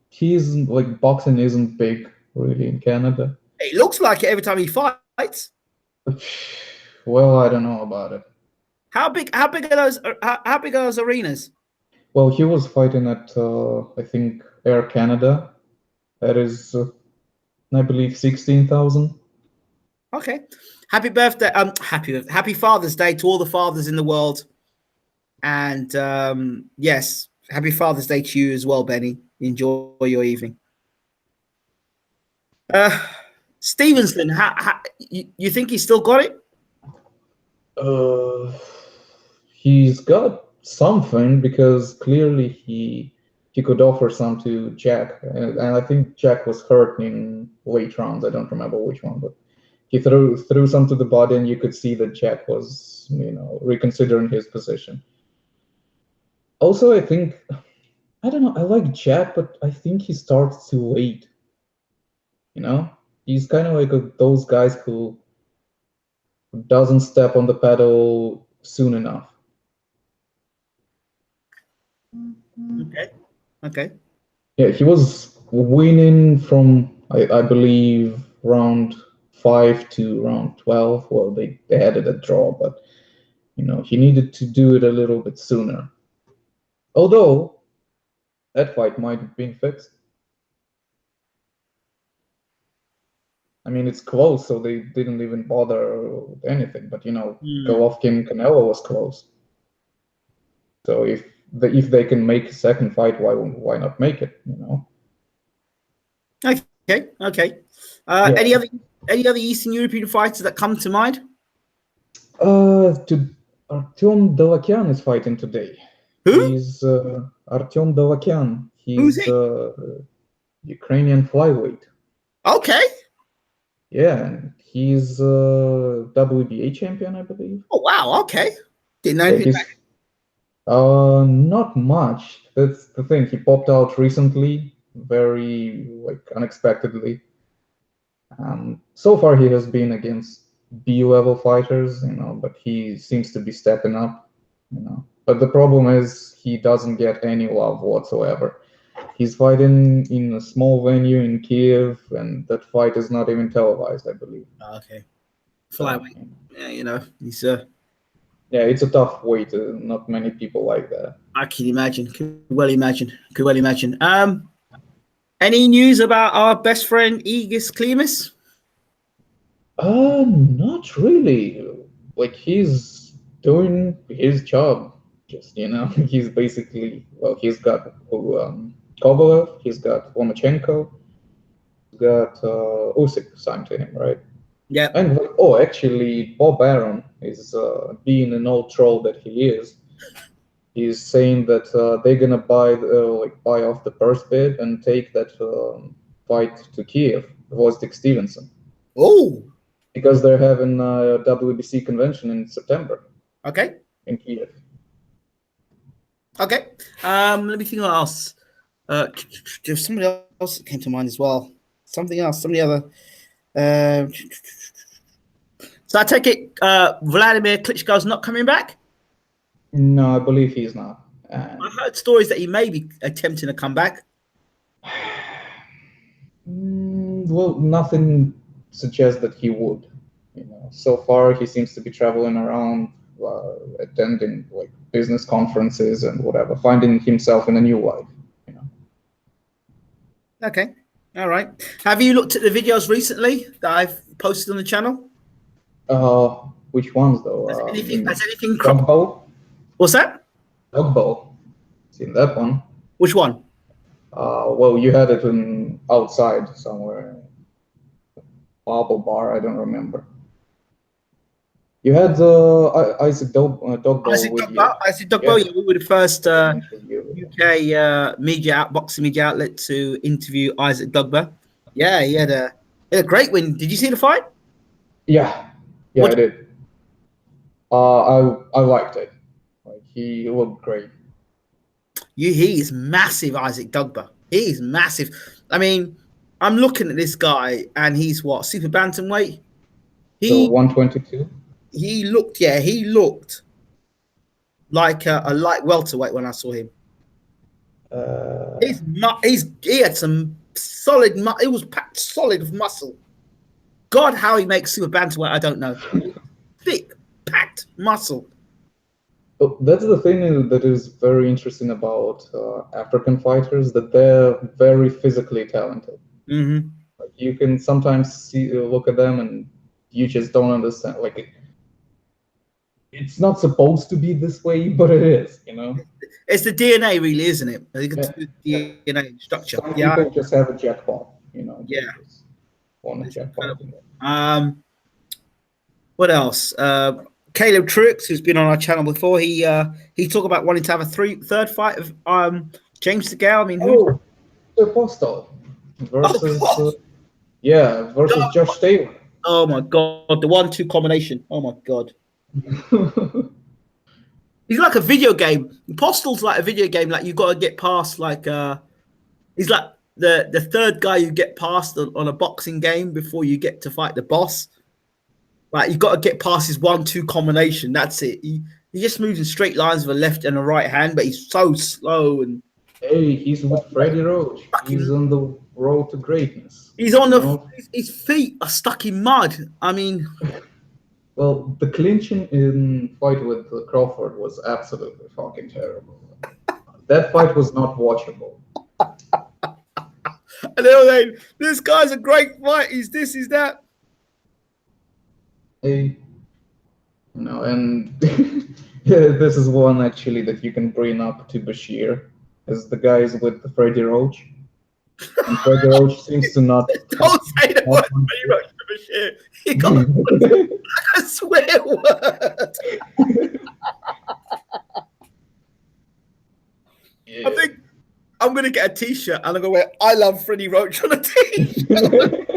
he isn't, like, boxing isn't big really in Canada. It looks like it every time he fights. Well, I don't know about it. How big are those arenas? Well, he was fighting at I think Air Canada. That is I believe 16,000. Okay. Happy birthday. Happy Father's Day to all the fathers in the world. And yes, happy Father's Day to you as well, Benny. Enjoy your evening. Stevenson, you think he's still got it? He's got something, because clearly he could offer some to Jack, and I think Jack was hurt in late rounds. I don't remember which one, but he threw some to the body, and you could see that Jack was, reconsidering his position. Also, I think, I don't know, I like Jack, but I think he starts too late. He's kind of like those guys who doesn't step on the pedal soon enough. Okay. Okay. Yeah, he was winning from I believe round 5 to round 12. Well, they had it a draw, but he needed to do it a little bit sooner. Although that fight might have been fixed. I mean, it's close, so they didn't even bother with anything. But Golovkin Canelo was close. So if they can make a second fight, why not make it? Okay. Okay. Yeah. Any other Eastern European fighters that come to mind? Artyom Dalakian is fighting today. Who? He's Artyom Dalakian. Who's He's he? Ukrainian flyweight. Okay. Yeah, and he's WBA champion, I believe. Oh wow. Okay. Didn't know Yeah, anything about not much. That's the thing. He popped out recently, very unexpectedly. So far he has been against B level fighters, but he seems to be stepping up, But the problem is he doesn't get any love whatsoever. He's fighting in a small venue in Kiev, and that fight is not even televised, I believe. Okay. Flyweight. Yeah, he's Yeah, it's a tough weight. Not many people like that. I can imagine. Could well imagine. Any news about our best friend Egis Klimas? Not really. He's doing his job. Just he's basically he's got Kovalev, he's got Lomachenko, he's got USYK signed to him, right? Yeah. And actually, Bob Arum is being an old troll that he is. He's saying that they're gonna buy off the purse bid and take that fight to Kiev, Wojtek Stevenson. Oh. Because they're having a WBC convention in September. Okay. In Kiev. Okay. Let me think what else. There's somebody else that came to mind as well. Something else. Some of the other. So I take it Vladimir Klitschko's not coming back? No, I believe he's not. I heard stories that he may be attempting to come back. Well, nothing suggests that he would. So far he seems to be traveling around, attending business conferences and whatever, finding himself in a new life. Okay, all right. Have you looked at the videos recently that I've posted on the channel? Which ones though? Has anything Dog Bowl? What's that? Dog Bowl. Seen that one? Which one? Well, you had it outside somewhere. Marble Bar, I don't remember. You had Isaac Dog Bowl with you. Isaac Dog Bowl, yeah, we were the first UK boxing media outlet to interview Isaac Dogba. Yeah, he had a great win. Did you see the fight? Yeah, I did. I liked it. He looked great. He is massive, Isaac Dogba. He is massive. I mean, I'm looking at this guy, and he's what, super bantamweight? So 122. He looked like a light welterweight when I saw him. He had some solid. It was packed solid of muscle. God, how he makes super bantamweight, I don't know. Thick, packed muscle. That's the thing that is very interesting about African fighters, that they're very physically talented. Mm-hmm. You can sometimes look at them and you just don't understand. It's not supposed to be this way, but it is, It's the DNA, really, isn't it? I think it's the DNA structure. Some people just have a jackpot, Yeah. Want a jackpot. What else? Caleb Truix, who's been on our channel before, he talked about wanting to have a third fight of James DeGale. I mean, Apostle versus versus Josh Taylor. Oh my god, the 1-2 combination. Oh my god. He's like a video game. Apostle's like a video game. Like you've got to get past. He's like the third guy you get past on a boxing game before you get to fight the boss. Like you've got to get past his 1-2 combination. That's it. He just moves in straight lines with a left and a right hand, but he's so slow and Hey, he's with Freddie Roach. He's fucking. on the road to greatness. He's on You the. know? His feet are stuck in mud. I mean, Well, the clinching in fight with Crawford was absolutely fucking terrible. That fight was not watchable. and they were saying, "This guy's a great fight. He's this, he's that." Hey, you know, and yeah, this is one actually that you can bring up to Bashir, as the guys with the Freddie Roach. And Freddie Roach seems to not. Don't say the word Freddie Roach for shit. He got a swear word. Yeah. I think I'm gonna get a T-shirt and I'm gonna wear "I love Freddie Roach" on a T-shirt.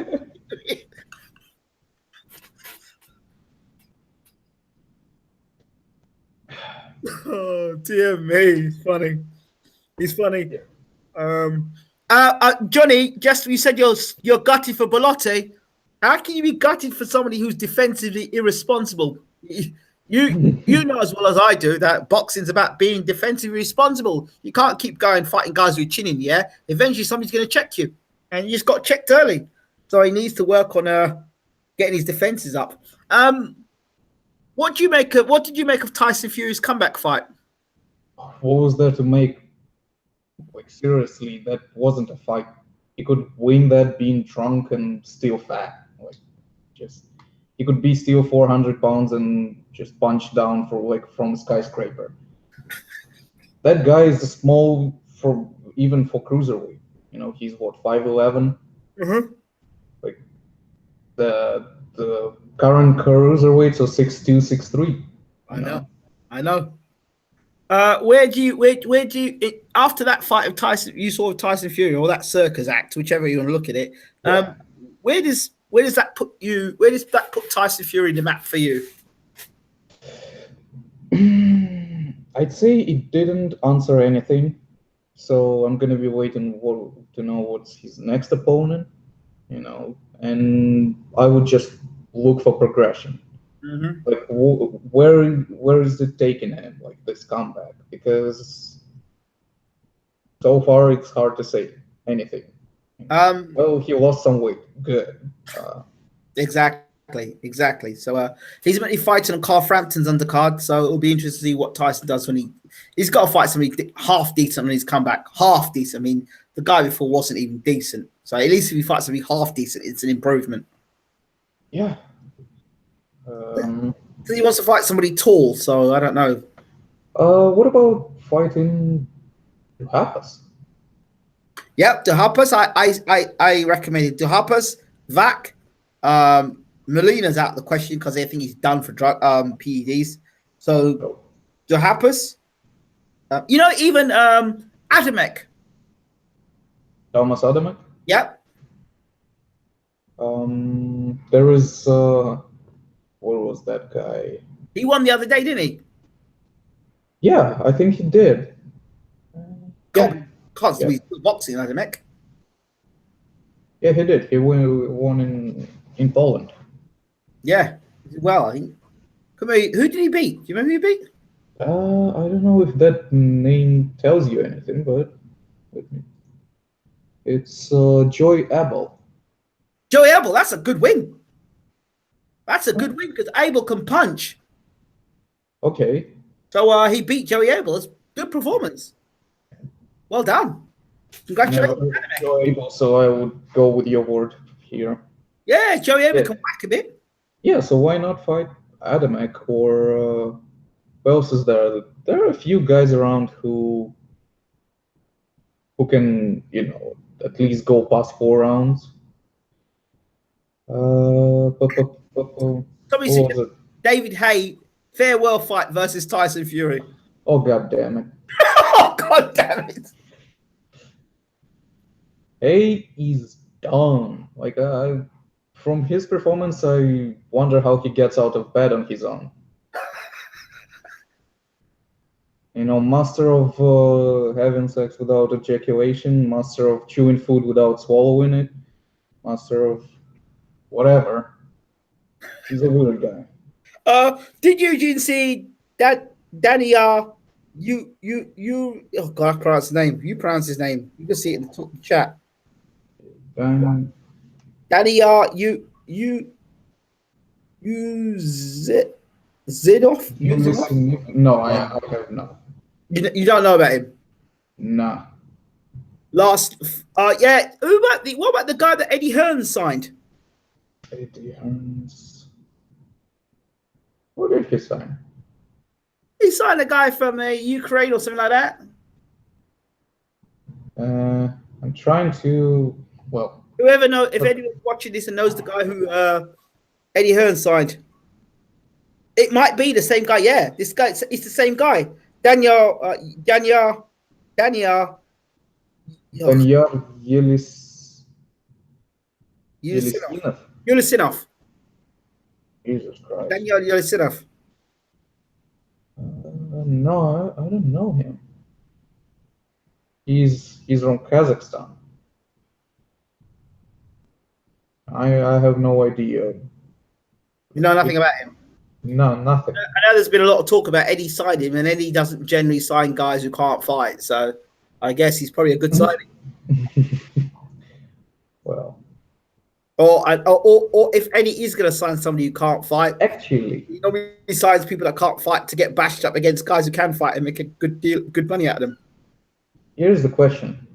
Oh dear me, he's funny. He's funny. Johnny, just you said you're gutted for Belotti. How can you be gutted for somebody who's defensively irresponsible? You know as well as I do that boxing's about being defensively responsible. You can't keep going fighting guys with chin in the air. Eventually, somebody's going to check you, and you just got checked early. So he needs to work on getting his defenses up. What did you make of Tyson Fury's comeback fight? What was there to make? Like seriously, that wasn't a fight. He could win that being drunk and still fat. Like just he could be still 400 pounds and just punch down from a skyscraper. That guy is small even for cruiserweight. You know, he's what 5'11". Mm-hmm. Like the current cruiserweights are 6'2", 6'3". I know. Where do you after that fight of Tyson, you saw Tyson Fury or that circus act, whichever you want to look at it? Yeah. Where does that put you? Where does that put Tyson Fury in the map for you? I'd say it didn't answer anything, so I'm gonna be waiting to know what's his next opponent, you know, and I would just look for progression. Mm-hmm. Like where is it taking him, like this comeback? Because so far it's hard to say anything. Well, he lost some weight. Good. Exactly. So he's going to be fighting on Carl Frampton's undercard. So it'll be interesting to see what Tyson does when he's got to fight somebody half decent on his comeback. Half decent. I mean, the guy before wasn't even decent. So at least if he fights somebody half decent, it's an improvement. Yeah. So he wants to fight somebody tall. So I don't know. What about fighting Duhaupas? Yep, Duhaupas. I recommended Duhaupas. Vac. Molina's out of the question because I think he's done for drug PEDs. So Duhaupas. Even Adamek. Thomas Adamek? Yep. There is what was that guy? He won the other day, didn't he? Yeah, I think he did. Constantly boxing, Adamek. Yeah, he did. He won in Poland. Yeah. Well, I think. Who did he beat? Do you remember who he beat? I don't know if that name tells you anything, but it's Joey Abel. Joey Abel. That's a good win. That's a good win because Abel can punch. Okay. So he beat Joey Abel. It's good performance. Well done. Congratulations, Joey Abel, so I would go with your word here. Yeah, Joey Abel can whack a bit. Yeah, so why not fight Adamek or who else is there? There are a few guys around who can, at least go past 4 rounds. Somebody said David Haye farewell fight versus Tyson Fury. Oh god damn it! Oh god damn it! Haye is done. Like from his performance, I wonder how he gets out of bed on his own. Master of having sex without ejaculation, master of chewing food without swallowing it, master of whatever. He's a weird guy. Did Eugene see that Danny oh God, I pronounce his name. You pronounce his name. You can see it in the chat. Dan, Danny Zidoff? you listen? No, I have not. You don't know about him? Nah. Yeah. What about the guy that Eddie Hearn signed? Eddie Hearns. What did he sign? He signed a guy from Ukraine or something like that. I'm trying to. Well, whoever knows, if anyone's watching this and knows the guy who Eddie Hearn signed, it might be the same guy. Yeah, this guy, it's the same guy. Daniel Yelisinov. Jesus Christ. Daniel Yelisinov. No, I don't know him. He's from Kazakhstan. I have no idea. You know nothing about him? No, nothing. I know there's been a lot of talk about Eddie signing him, and Eddie doesn't generally sign guys who can't fight. So I guess he's probably a good signing. Well. Or if Eddie is going to sign somebody who can't fight, actually, he normally signs people that can't fight to get bashed up against guys who can fight and make a good money out of them. Here's the question: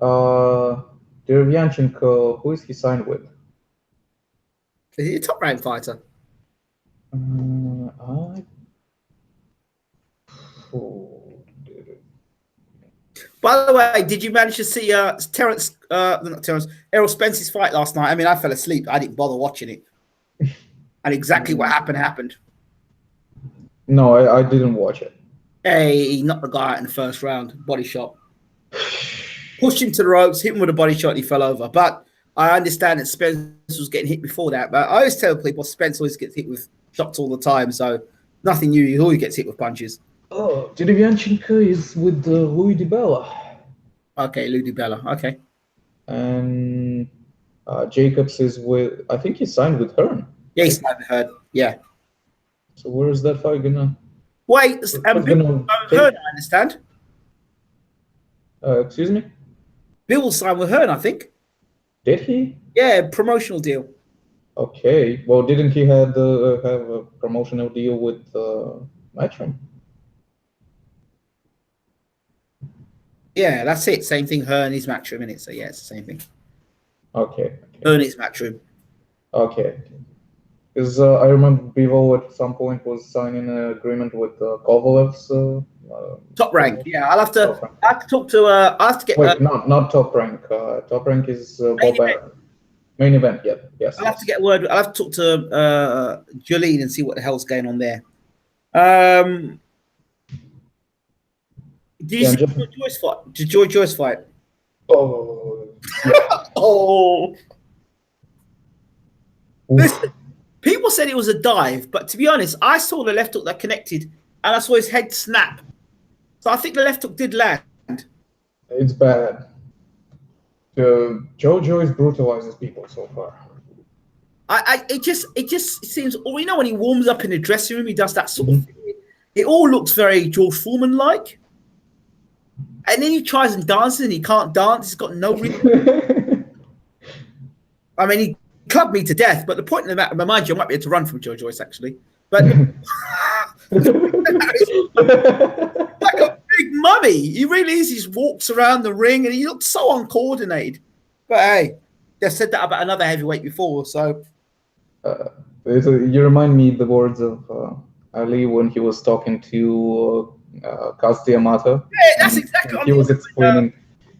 Derevyanchenko, who is he signed with? Is he a top ranked fighter? By the way, did you manage to see not Terence, Errol Spence's fight last night? I mean, I fell asleep. I didn't bother watching it. And exactly what happened. No, I didn't watch it. Hey, he knocked the guy out in the first round, body shot. Pushed him to the ropes, hit him with a body shot, and he fell over. But I understand that Spence was getting hit before that. But I always tell people Spence always gets hit with shots all the time. So nothing new. He always gets hit with punches. Oh, Derevyanchenko is with Louis DiBella. Okay, Louis DiBella. Okay. And Jacobs is with, I think he signed with Hearn. Yeah, he signed with Hearn. Yeah. So where is that fight gonna? Wait, Hearn, I understand. Excuse me? Bill signed with Hearn, I think. Did he? Yeah, promotional deal. Okay. Well, didn't he have a promotional deal with Matchroom? Yeah, that's it. Same thing. Hearn is Matchroom, in it. So yeah, it's the same thing. Okay. Hearn is Matchroom. Okay. Because I remember Bivo at some point was signing an agreement with Kovalev's top rank. Yeah, I'll have to talk to. I'll have to get. Wait, not top rank. Top rank is Bob Arum. Main event. Yeah. Yes. I'll have to get a word. I'll have to talk to Jolene and see what the hell's going on there. Did you see George Joyce fight? Did George Joyce fight? Oh. Yeah. Oh. Listen, people said it was a dive, but to be honest, I saw the left hook that connected, and I saw his head snap. So I think the left hook did land. It's bad. Joe Joyce brutalizes people so far. It just seems. You know, when he warms up in the dressing room, he does that sort of thing. It all looks very George Foreman-like. And then he tries and dances, and he can't dance. He's got no reason. I mean, he clubbed me to death. But the point of the matter, mind you, I might be able to run from Joe Joyce actually. But like a big mummy, he really is. He just walks around the ring, and he looks so uncoordinated. But hey, they've said that about another heavyweight before. So you remind me the words of Ali when he was talking to Kaz Yamato. Yeah, that's exactly what he was explaining.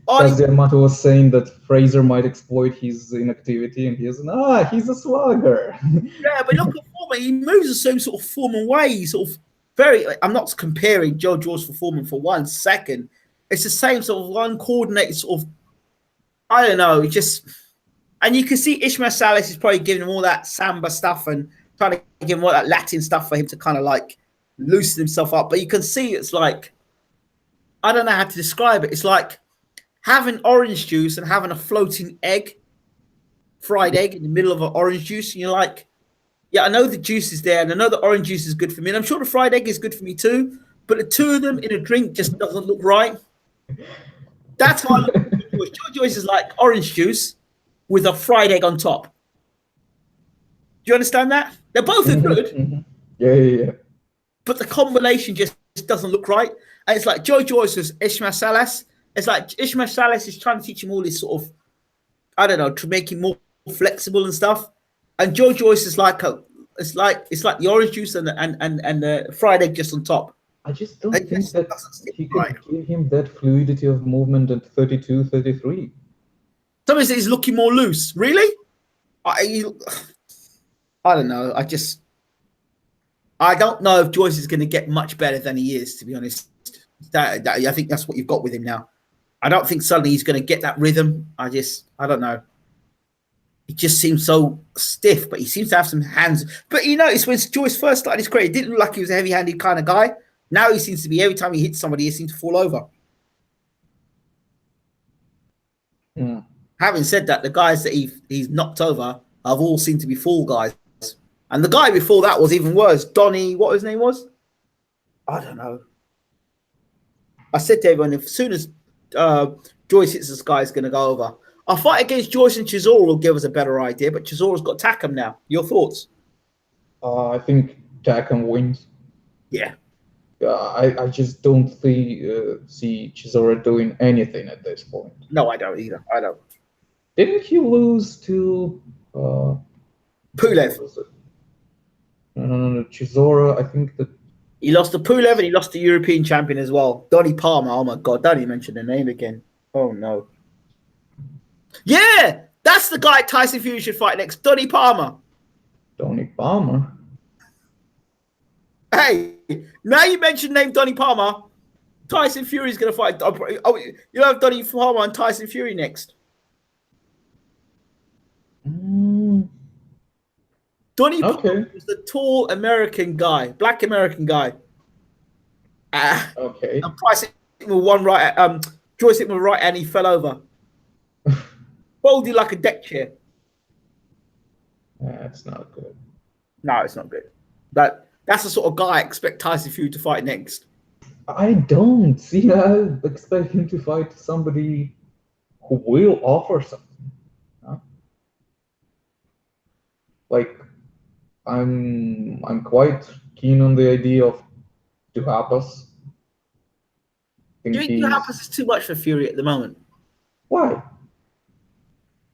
Kaz Yamato was saying that Fraser might exploit his inactivity, and he's a slugger. Yeah, but look at Foreman. He moves the same sort of Foreman way. He's sort of very. I'm not comparing Joe George for Foreman for 1 second. It's the same sort of uncoordinated sort of. I don't know. Just, and you can see Ishmael Salas is probably giving him all that samba stuff and trying to give him all that Latin stuff for him to kind of like loosen himself up. But you can see it's like, I don't know how to describe it. It's like having orange juice and having a floating egg, fried egg in the middle of an orange juice. And you're like, yeah, I know the juice is there, and I know the orange juice is good for me, and I'm sure the fried egg is good for me too. But the two of them in a drink just doesn't look right. That's how I look at Joe Joyce. Joe Joyce is like orange juice with a fried egg on top. Do you understand that? They're both are good, Yeah. but the combination just doesn't look right. And it's like Joe Joyce was Ismail Salas. It's like Ismail Salas is trying to teach him all this sort of, I don't know, to make him more flexible and stuff. And Joe Joyce is like it's like the orange juice and the fried egg just on top. I just don't think that he could give him that fluidity of movement at 32, 33. Sometimes he's looking more loose. Really? I don't know. I don't know if Joyce is going to get much better than he is, to be honest. I think that's what you've got with him now. I don't think suddenly he's going to get that rhythm. I don't know. It just seems so stiff, but he seems to have some hands. But you notice when Joyce first started his career, it didn't look like he was a heavy-handed kind of guy. Now he seems to be, every time he hits somebody, he seems to fall over. Yeah. Having said that, the guys that he's knocked over have all seemed to be fall guys. And the guy before that was even worse. Donny, what his name was? I don't know. I said to everyone, as soon as Joyce hits this guy, is going to go over. Our fight against Joyce and Chisora will give us a better idea, but Chisora's got Takam now. Your thoughts? I think Takam wins. Yeah. I just don't see Chisora doing anything at this point. No, I don't either. I don't. Didn't he lose to Pulev? No, Chisora, I think that he lost to Pulev and he lost to European champion as well. Donny Palmer. Oh my God, don't even mention the name again. Oh no. Yeah, that's the guy Tyson Fury should fight next. Donny Palmer. Donny Palmer. Hey, now you mentioned name Donny Palmer. Tyson Fury's going to fight. Oh, you have Donny Palmer and Tyson Fury next. Donny Palmer is the tall American guy, black American guy. Okay. And Price hit him with one right. Joyce hit him with right, and he fell over. Folded like a deck chair. That's not good. No, it's not good. But that's the sort of guy I expect Tyson Fury to fight next. I don't see. I expect him to fight somebody who will offer something. Huh? Like, I'm quite keen on the idea of Duhaupas. Do you think Duhaupas is too much for Fury at the moment? Why?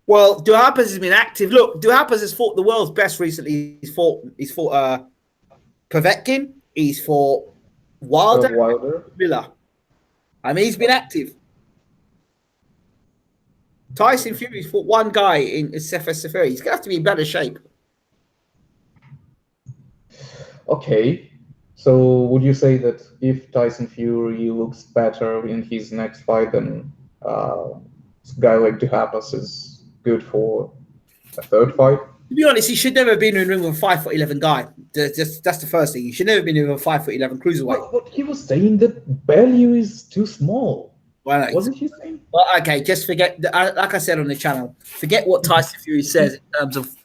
Well, Duhaupas has been active. Look, Duhaupas has fought the world's best recently. He's fought Povetkin. He's fought Wilder. Miller. I mean, he's been active. Tyson Fury's fought one guy in Sefer Seferi. He's going to have to be in better shape. Okay. So would you say that if Tyson Fury looks better in his next fight, then a guy like Duhaupas is good for a third fight? To be honest, he should never have been in a ring with a 5'11" guy. That's the first thing. He should never have been in with a 5'11" cruiserweight. But he was saying that value is too small. Well, no, wasn't he saying? Well, okay, just forget. Like I said on the channel, forget what Tyson Fury says in terms of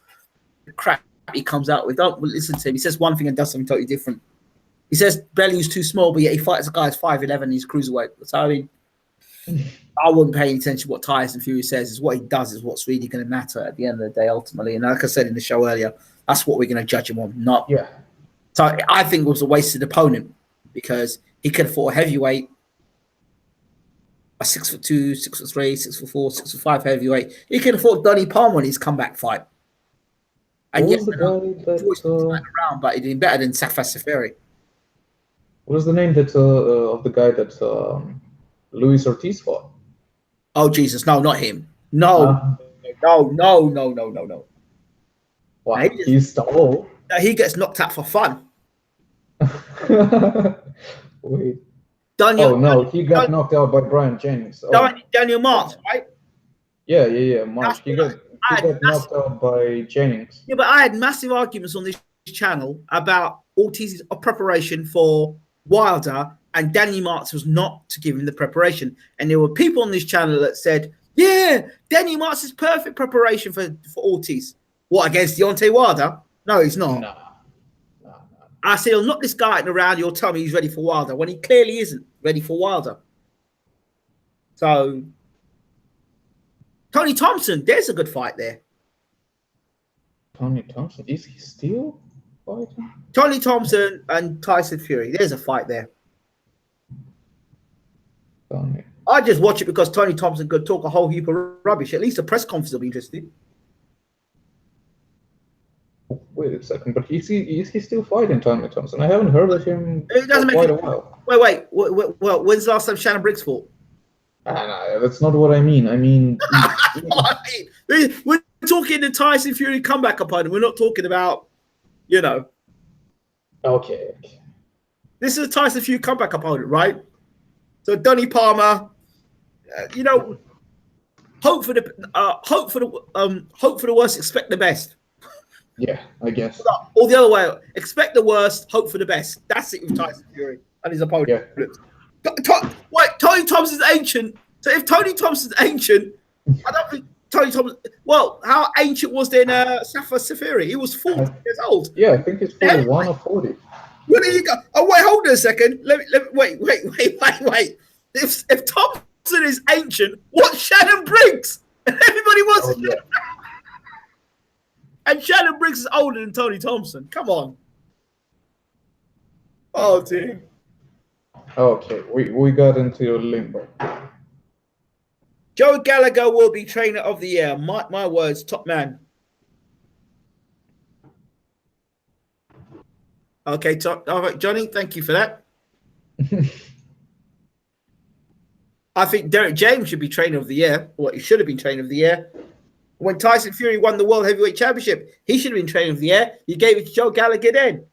the crap he comes out with. Don't listen to him. He says one thing and does something totally different. He says value's too small, but yet he fights a guy who's 5'11". He's cruiserweight. So I mean, I wouldn't pay any attention to what Tyson Fury says. Is what he does is what's really going to matter at the end of the day, ultimately. And like I said in the show earlier, that's what we're going to judge him on. Not So I think it was a wasted opponent because he could have fought a heavyweight, a 6'2", 6'3", 6'4", 6'5" heavyweight. He could have fought Donny Palmer in his comeback fight. And yes, around, but he did better than Safa Seferi. What was the name that of the guy that Luis Ortiz fought? Oh Jesus, no, not him. No. Why? He's tall. He gets knocked out for fun. Wait. Daniel, he got knocked out by Brian Jennings. Daniel Marks, right? Yeah. Marks. He got knocked out by Jennings. Yeah, but I had massive arguments on this channel about Ortiz's preparation for Wilder, and Danny Marks was not to give him the preparation. And there were people on this channel that said, yeah, Danny Marks is perfect preparation for Ortiz. What, against Deontay Wilder? No, he's not. Nah. I say he'll knock this guy out in the round. You'll tell me he's ready for Wilder when he clearly isn't ready for Wilder. So, Tony Thompson, there's a good fight there. Tony Thompson, is he still fighting? Tony Thompson and Tyson Fury, there's a fight there. Tony. I just watch it because Tony Thompson could talk a whole heap of rubbish. At least the press conference will be interesting. Wait a second, but is he still fighting Tony Thompson? I haven't heard of him It doesn't for make quite it, a while. Wait. Well, when's the last time Shannon Briggs fought? Nah, that's not what I mean. I mean, we're talking the Tyson Fury comeback opponent. We're not talking about, you know. Okay. This is a Tyson Fury comeback opponent, right? So Donny Palmer, you know, hope for the worst, expect the best. Yeah, I guess. Or the other way, expect the worst, hope for the best. That's it with Tyson Fury and his opponent. Yeah. Wait, Tony Thompson's ancient. So if Tony Thompson's ancient, I don't think Tony Thompson. Well, how ancient was then Safa Safiri? He was 40 years old. Yeah, I think he's 41 or 40. Where do you go? Oh wait, hold on a second. Let me wait. If Thompson is ancient, what's Shannon Briggs? And everybody wants to. Yeah. And Shannon Briggs is older than Tony Thompson. Come on. Oh, dear. Okay, we got into limbo. Joe Gallagher will be trainer of the year. My words, top man. Okay, all right, Johnny, thank you for that. I think Derek James should be trainer of the year. Well, he should have been trainer of the year. When Tyson Fury won the World Heavyweight Championship, he should have been trainer of the year. You gave it to Joe Gallagher then.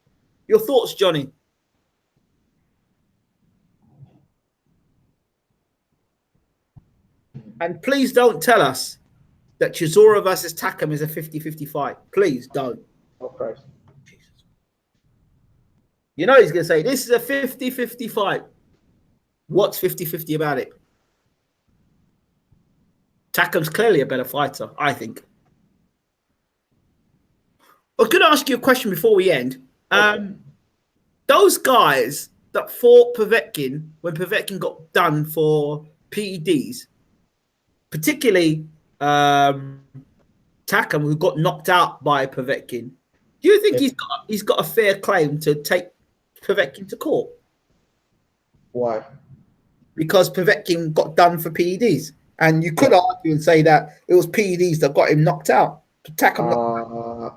Your thoughts, Johnny? And please don't tell us that Chisora versus Takam is a 50-50 fight. Please don't. Oh, Christ. Jesus. You know he's going to say, this is a 50-50 fight. What's 50-50 about it? Takam's clearly a better fighter, I think. I was going to ask you a question before we end. Those guys that fought Povetkin when Povetkin got done for PEDs, particularly Takam, who got knocked out by Povetkin, do you think he's got a fair claim to take Povetkin to court? Why? Because Povetkin got done for PEDs. And you could argue and say that it was PEDs that got him knocked out.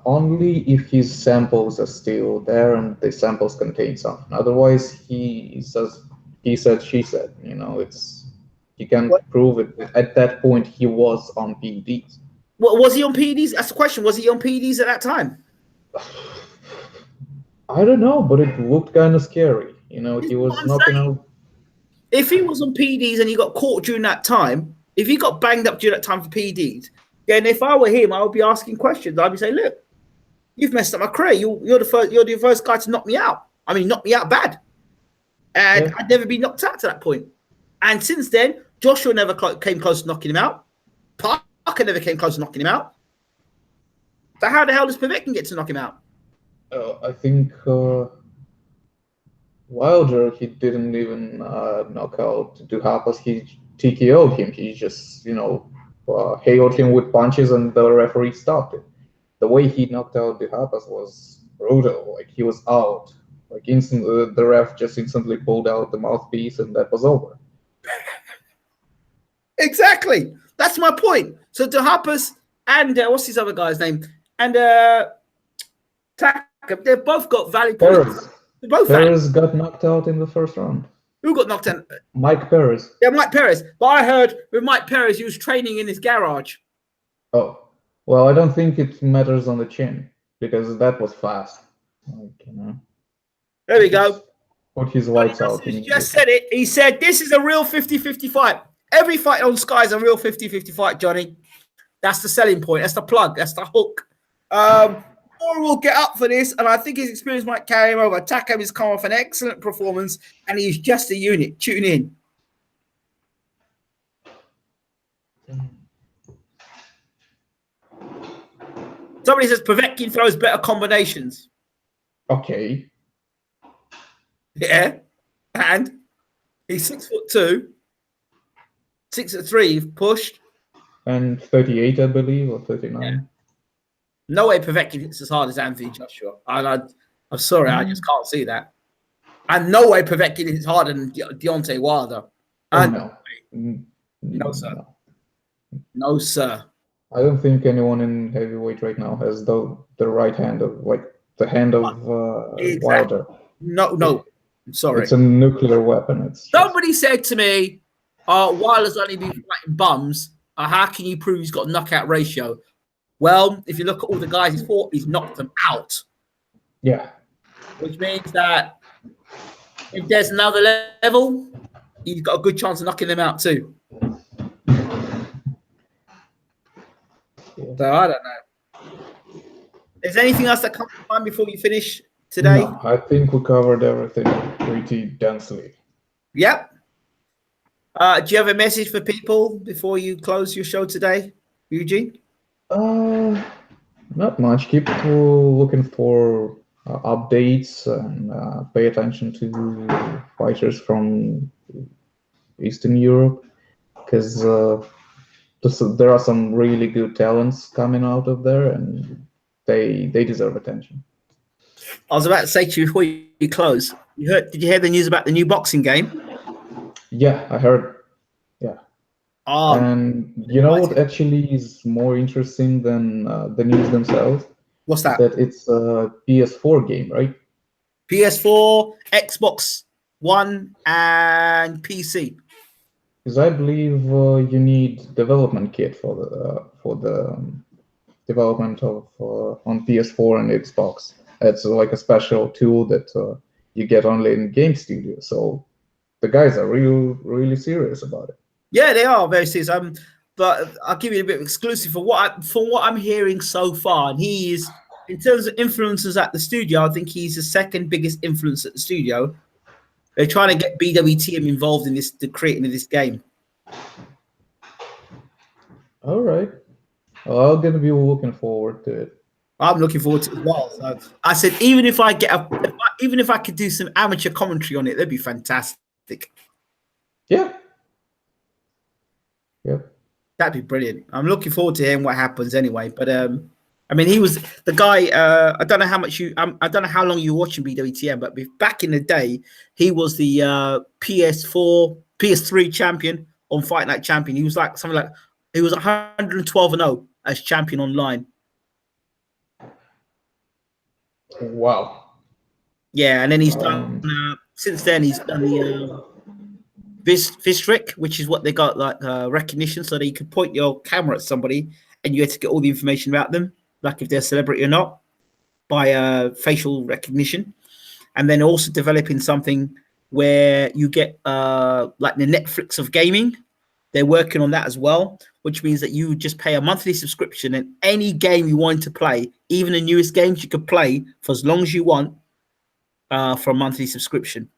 Only if his samples are still there and the samples contain something. Otherwise, he says, he said, she said. You know, you can't prove it. At that point, he was on PEDs. Well, was he on PEDs? That's the question. Was he on PEDs at that time? I don't know, but it looked kind of scary. You know, he was knocking out. If he was on PEDs and he got caught during that time, if he got banged up during that time for PEDs, then if I were him, I would be asking questions. I'd be saying, look, you've messed up my career. You're the first guy to knock me out. I mean, knock me out bad. And I'd never been knocked out to that point. And since then, Joshua never came close to knocking him out. Parker never came close to knocking him out. So how the hell does Povetkin get to knock him out? I think Wilder, he didn't even knock out Duhaupas. He TKO'd him. He just, hailed him with punches and the referee stopped it. The way he knocked out Duhaupas was brutal. Like, he was out. Like, instantly, the ref just instantly pulled out the mouthpiece and that was over. Exactly. That's my point. So Duhaupas and what's his other guy's name? And Takam, they've both got valid points. Perez got knocked out in the first round. Who got knocked out? Mike Perez. Yeah, Mike Perez. But I heard with Mike Perez, he was training in his garage. Oh, well, I don't think it matters on the chin because that was fast. There we go. Put his lights out. He just said it. He said, this is a real 50-50 fight. Every fight on Sky is a real 50-50 fight, Johnny. That's the selling point. That's the plug. That's the hook. Or will get up for this, and I think his experience might carry him over. Takam has come off an excellent performance, and he's just a unit. Tune in. Somebody says Povetkin throws better combinations. Okay. Yeah. And he's 6'2", 6'3", pushed. And 38, I believe, or 39. Yeah. No way Povetkin hits as hard as Anthony Joshua. I'm sorry, I just can't see that. And no way Povetkin hits harder than Deontay Wilder. Oh, no. No, sir. No, sir. I don't think anyone in heavyweight right now has the right hand of, like, the hand of Exactly. Wilder. No. I'm sorry. It's a nuclear weapon. It's Somebody said to me, Wilder's only been fighting bums. How can you prove he's got a knockout ratio? Well, if you look at all the guys he's fought, he's knocked them out. Yeah. Which means that if there's another level, he's got a good chance of knocking them out too. So I don't know. Is there anything else that comes to mind before you finish today? No, I think we covered everything pretty densely. Yep. Do you have a message for people before you close your show today, Eugene? Not much. Keep looking for updates and pay attention to fighters from Eastern Europe, because there are some really good talents coming out of there, and they deserve attention. I was about to say to you before you close, did you hear the news about the new boxing game? Yeah, I heard. Yeah. And you know what actually is more interesting than the news themselves? What's that? That it's a PS4 game, right? PS4, Xbox One, and PC. Because I believe you need development kit for the development of on PS4 and Xbox. It's like a special tool that you get only in game studio. So the guys are really serious about it. Yeah, they are very serious. But I'll give you a bit of exclusive from what I'm hearing so far. And he is, in terms of influencers at the studio, I think he's the second biggest influence at the studio. They're trying to get BWTM involved in the creating of this game. All right. Well, I'm gonna be looking forward to it. I'm looking forward to it as well. So I said, even if I could do some amateur commentary on it, that'd be fantastic. Yeah. Yep. That'd be brilliant. I'm looking forward to hearing what happens anyway. But I mean, he was the guy. I don't know how much I don't know how long you were watching BWTM, but back in the day, he was the PS4, PS3 champion on Fight Night Champion. He was like something like he was 112-0 as champion online. Wow. Yeah, and then he's done since then. He's done the Vistric, which is what they got like recognition, so that you could point your camera at somebody and you had to get all the information about them, like if they're a celebrity or not, by facial recognition. And then also developing something where you get like the Netflix of gaming. They're working on that as well, which means that you just pay a monthly subscription, and any game you want to play, even the newest games, you could play for as long as you want for a monthly subscription.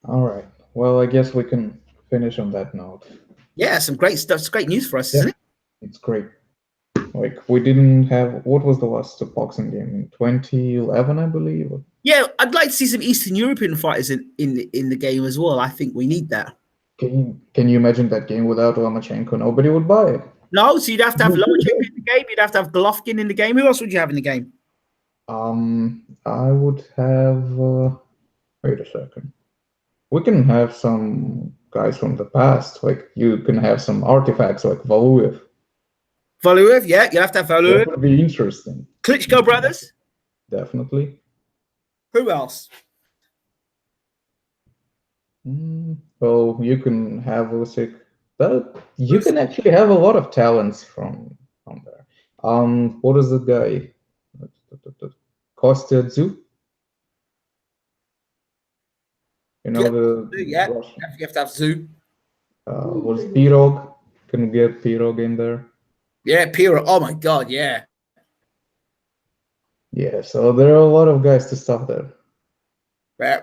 All right. Well, I guess we can finish on that note. Yeah, some great stuff. It's great news for us, isn't it? It's great. Like, we didn't have, what was the last boxing game in 2011, I believe? Yeah, I'd like to see some Eastern European fighters in the game as well. I think we need that. Can you imagine that game without Lomachenko? Nobody would buy it. No, so you'd have to have Lomachenko in the game. You'd have to have Golovkin in the game. Who else would you have in the game? I would have. Wait a second. We can have some guys from the past. Like, you can have some artifacts like Valuev. Valuev, yeah, you have to have Valuev. That would be interesting. Klitschko brothers. Definitely. Who else? Well, you can have USYK. But you can actually have a lot of talents from there. What is the guy? Kostya Tzu? You know, yeah, Russian. You have to have Zoo. Was Pirog? Can we get Pirog in there? Yeah, Pirog. Oh my God, yeah. Yeah, so there are a lot of guys to stop there. Yeah.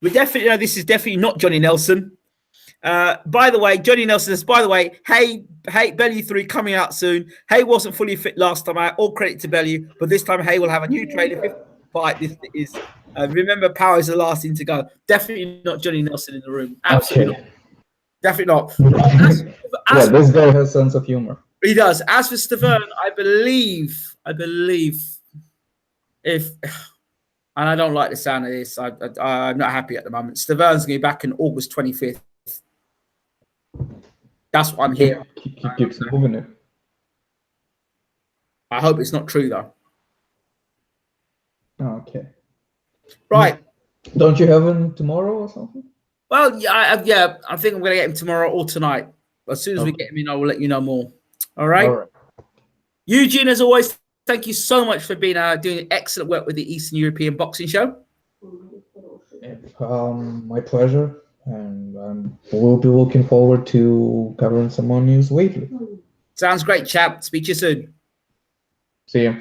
We definitely know this is definitely not Johnny Nelson. By the way, Johnny Nelson says, by the way, hey, Bellew 3 coming out soon. Hay wasn't fully fit last time out. All credit to Bellew, but this time Hay will have a new trailer. 50 fight. This is remember, power is the last thing to go. Definitely not Johnny Nelson in the room. Absolutely not. Definitely not. Yeah, this guy has sense of humor. He does. As for Stavern, I believe if, and I don't like the sound of this, I'm not happy at the moment. Stavern's going to be back in August 25th. That's what I'm hearing. Keeps moving it. I hope it's not true, though. Okay. Right. Don't you have him tomorrow or something? Well, yeah, I think I'm going to get him tomorrow or tonight. As soon as we get him in, I will let you know more. All right? All right. Eugene, as always, thank you so much for being doing excellent work with the Eastern European Boxing Show. My pleasure. And we'll be looking forward to covering some more news lately. Sounds great, chap. Speak to you soon. See ya.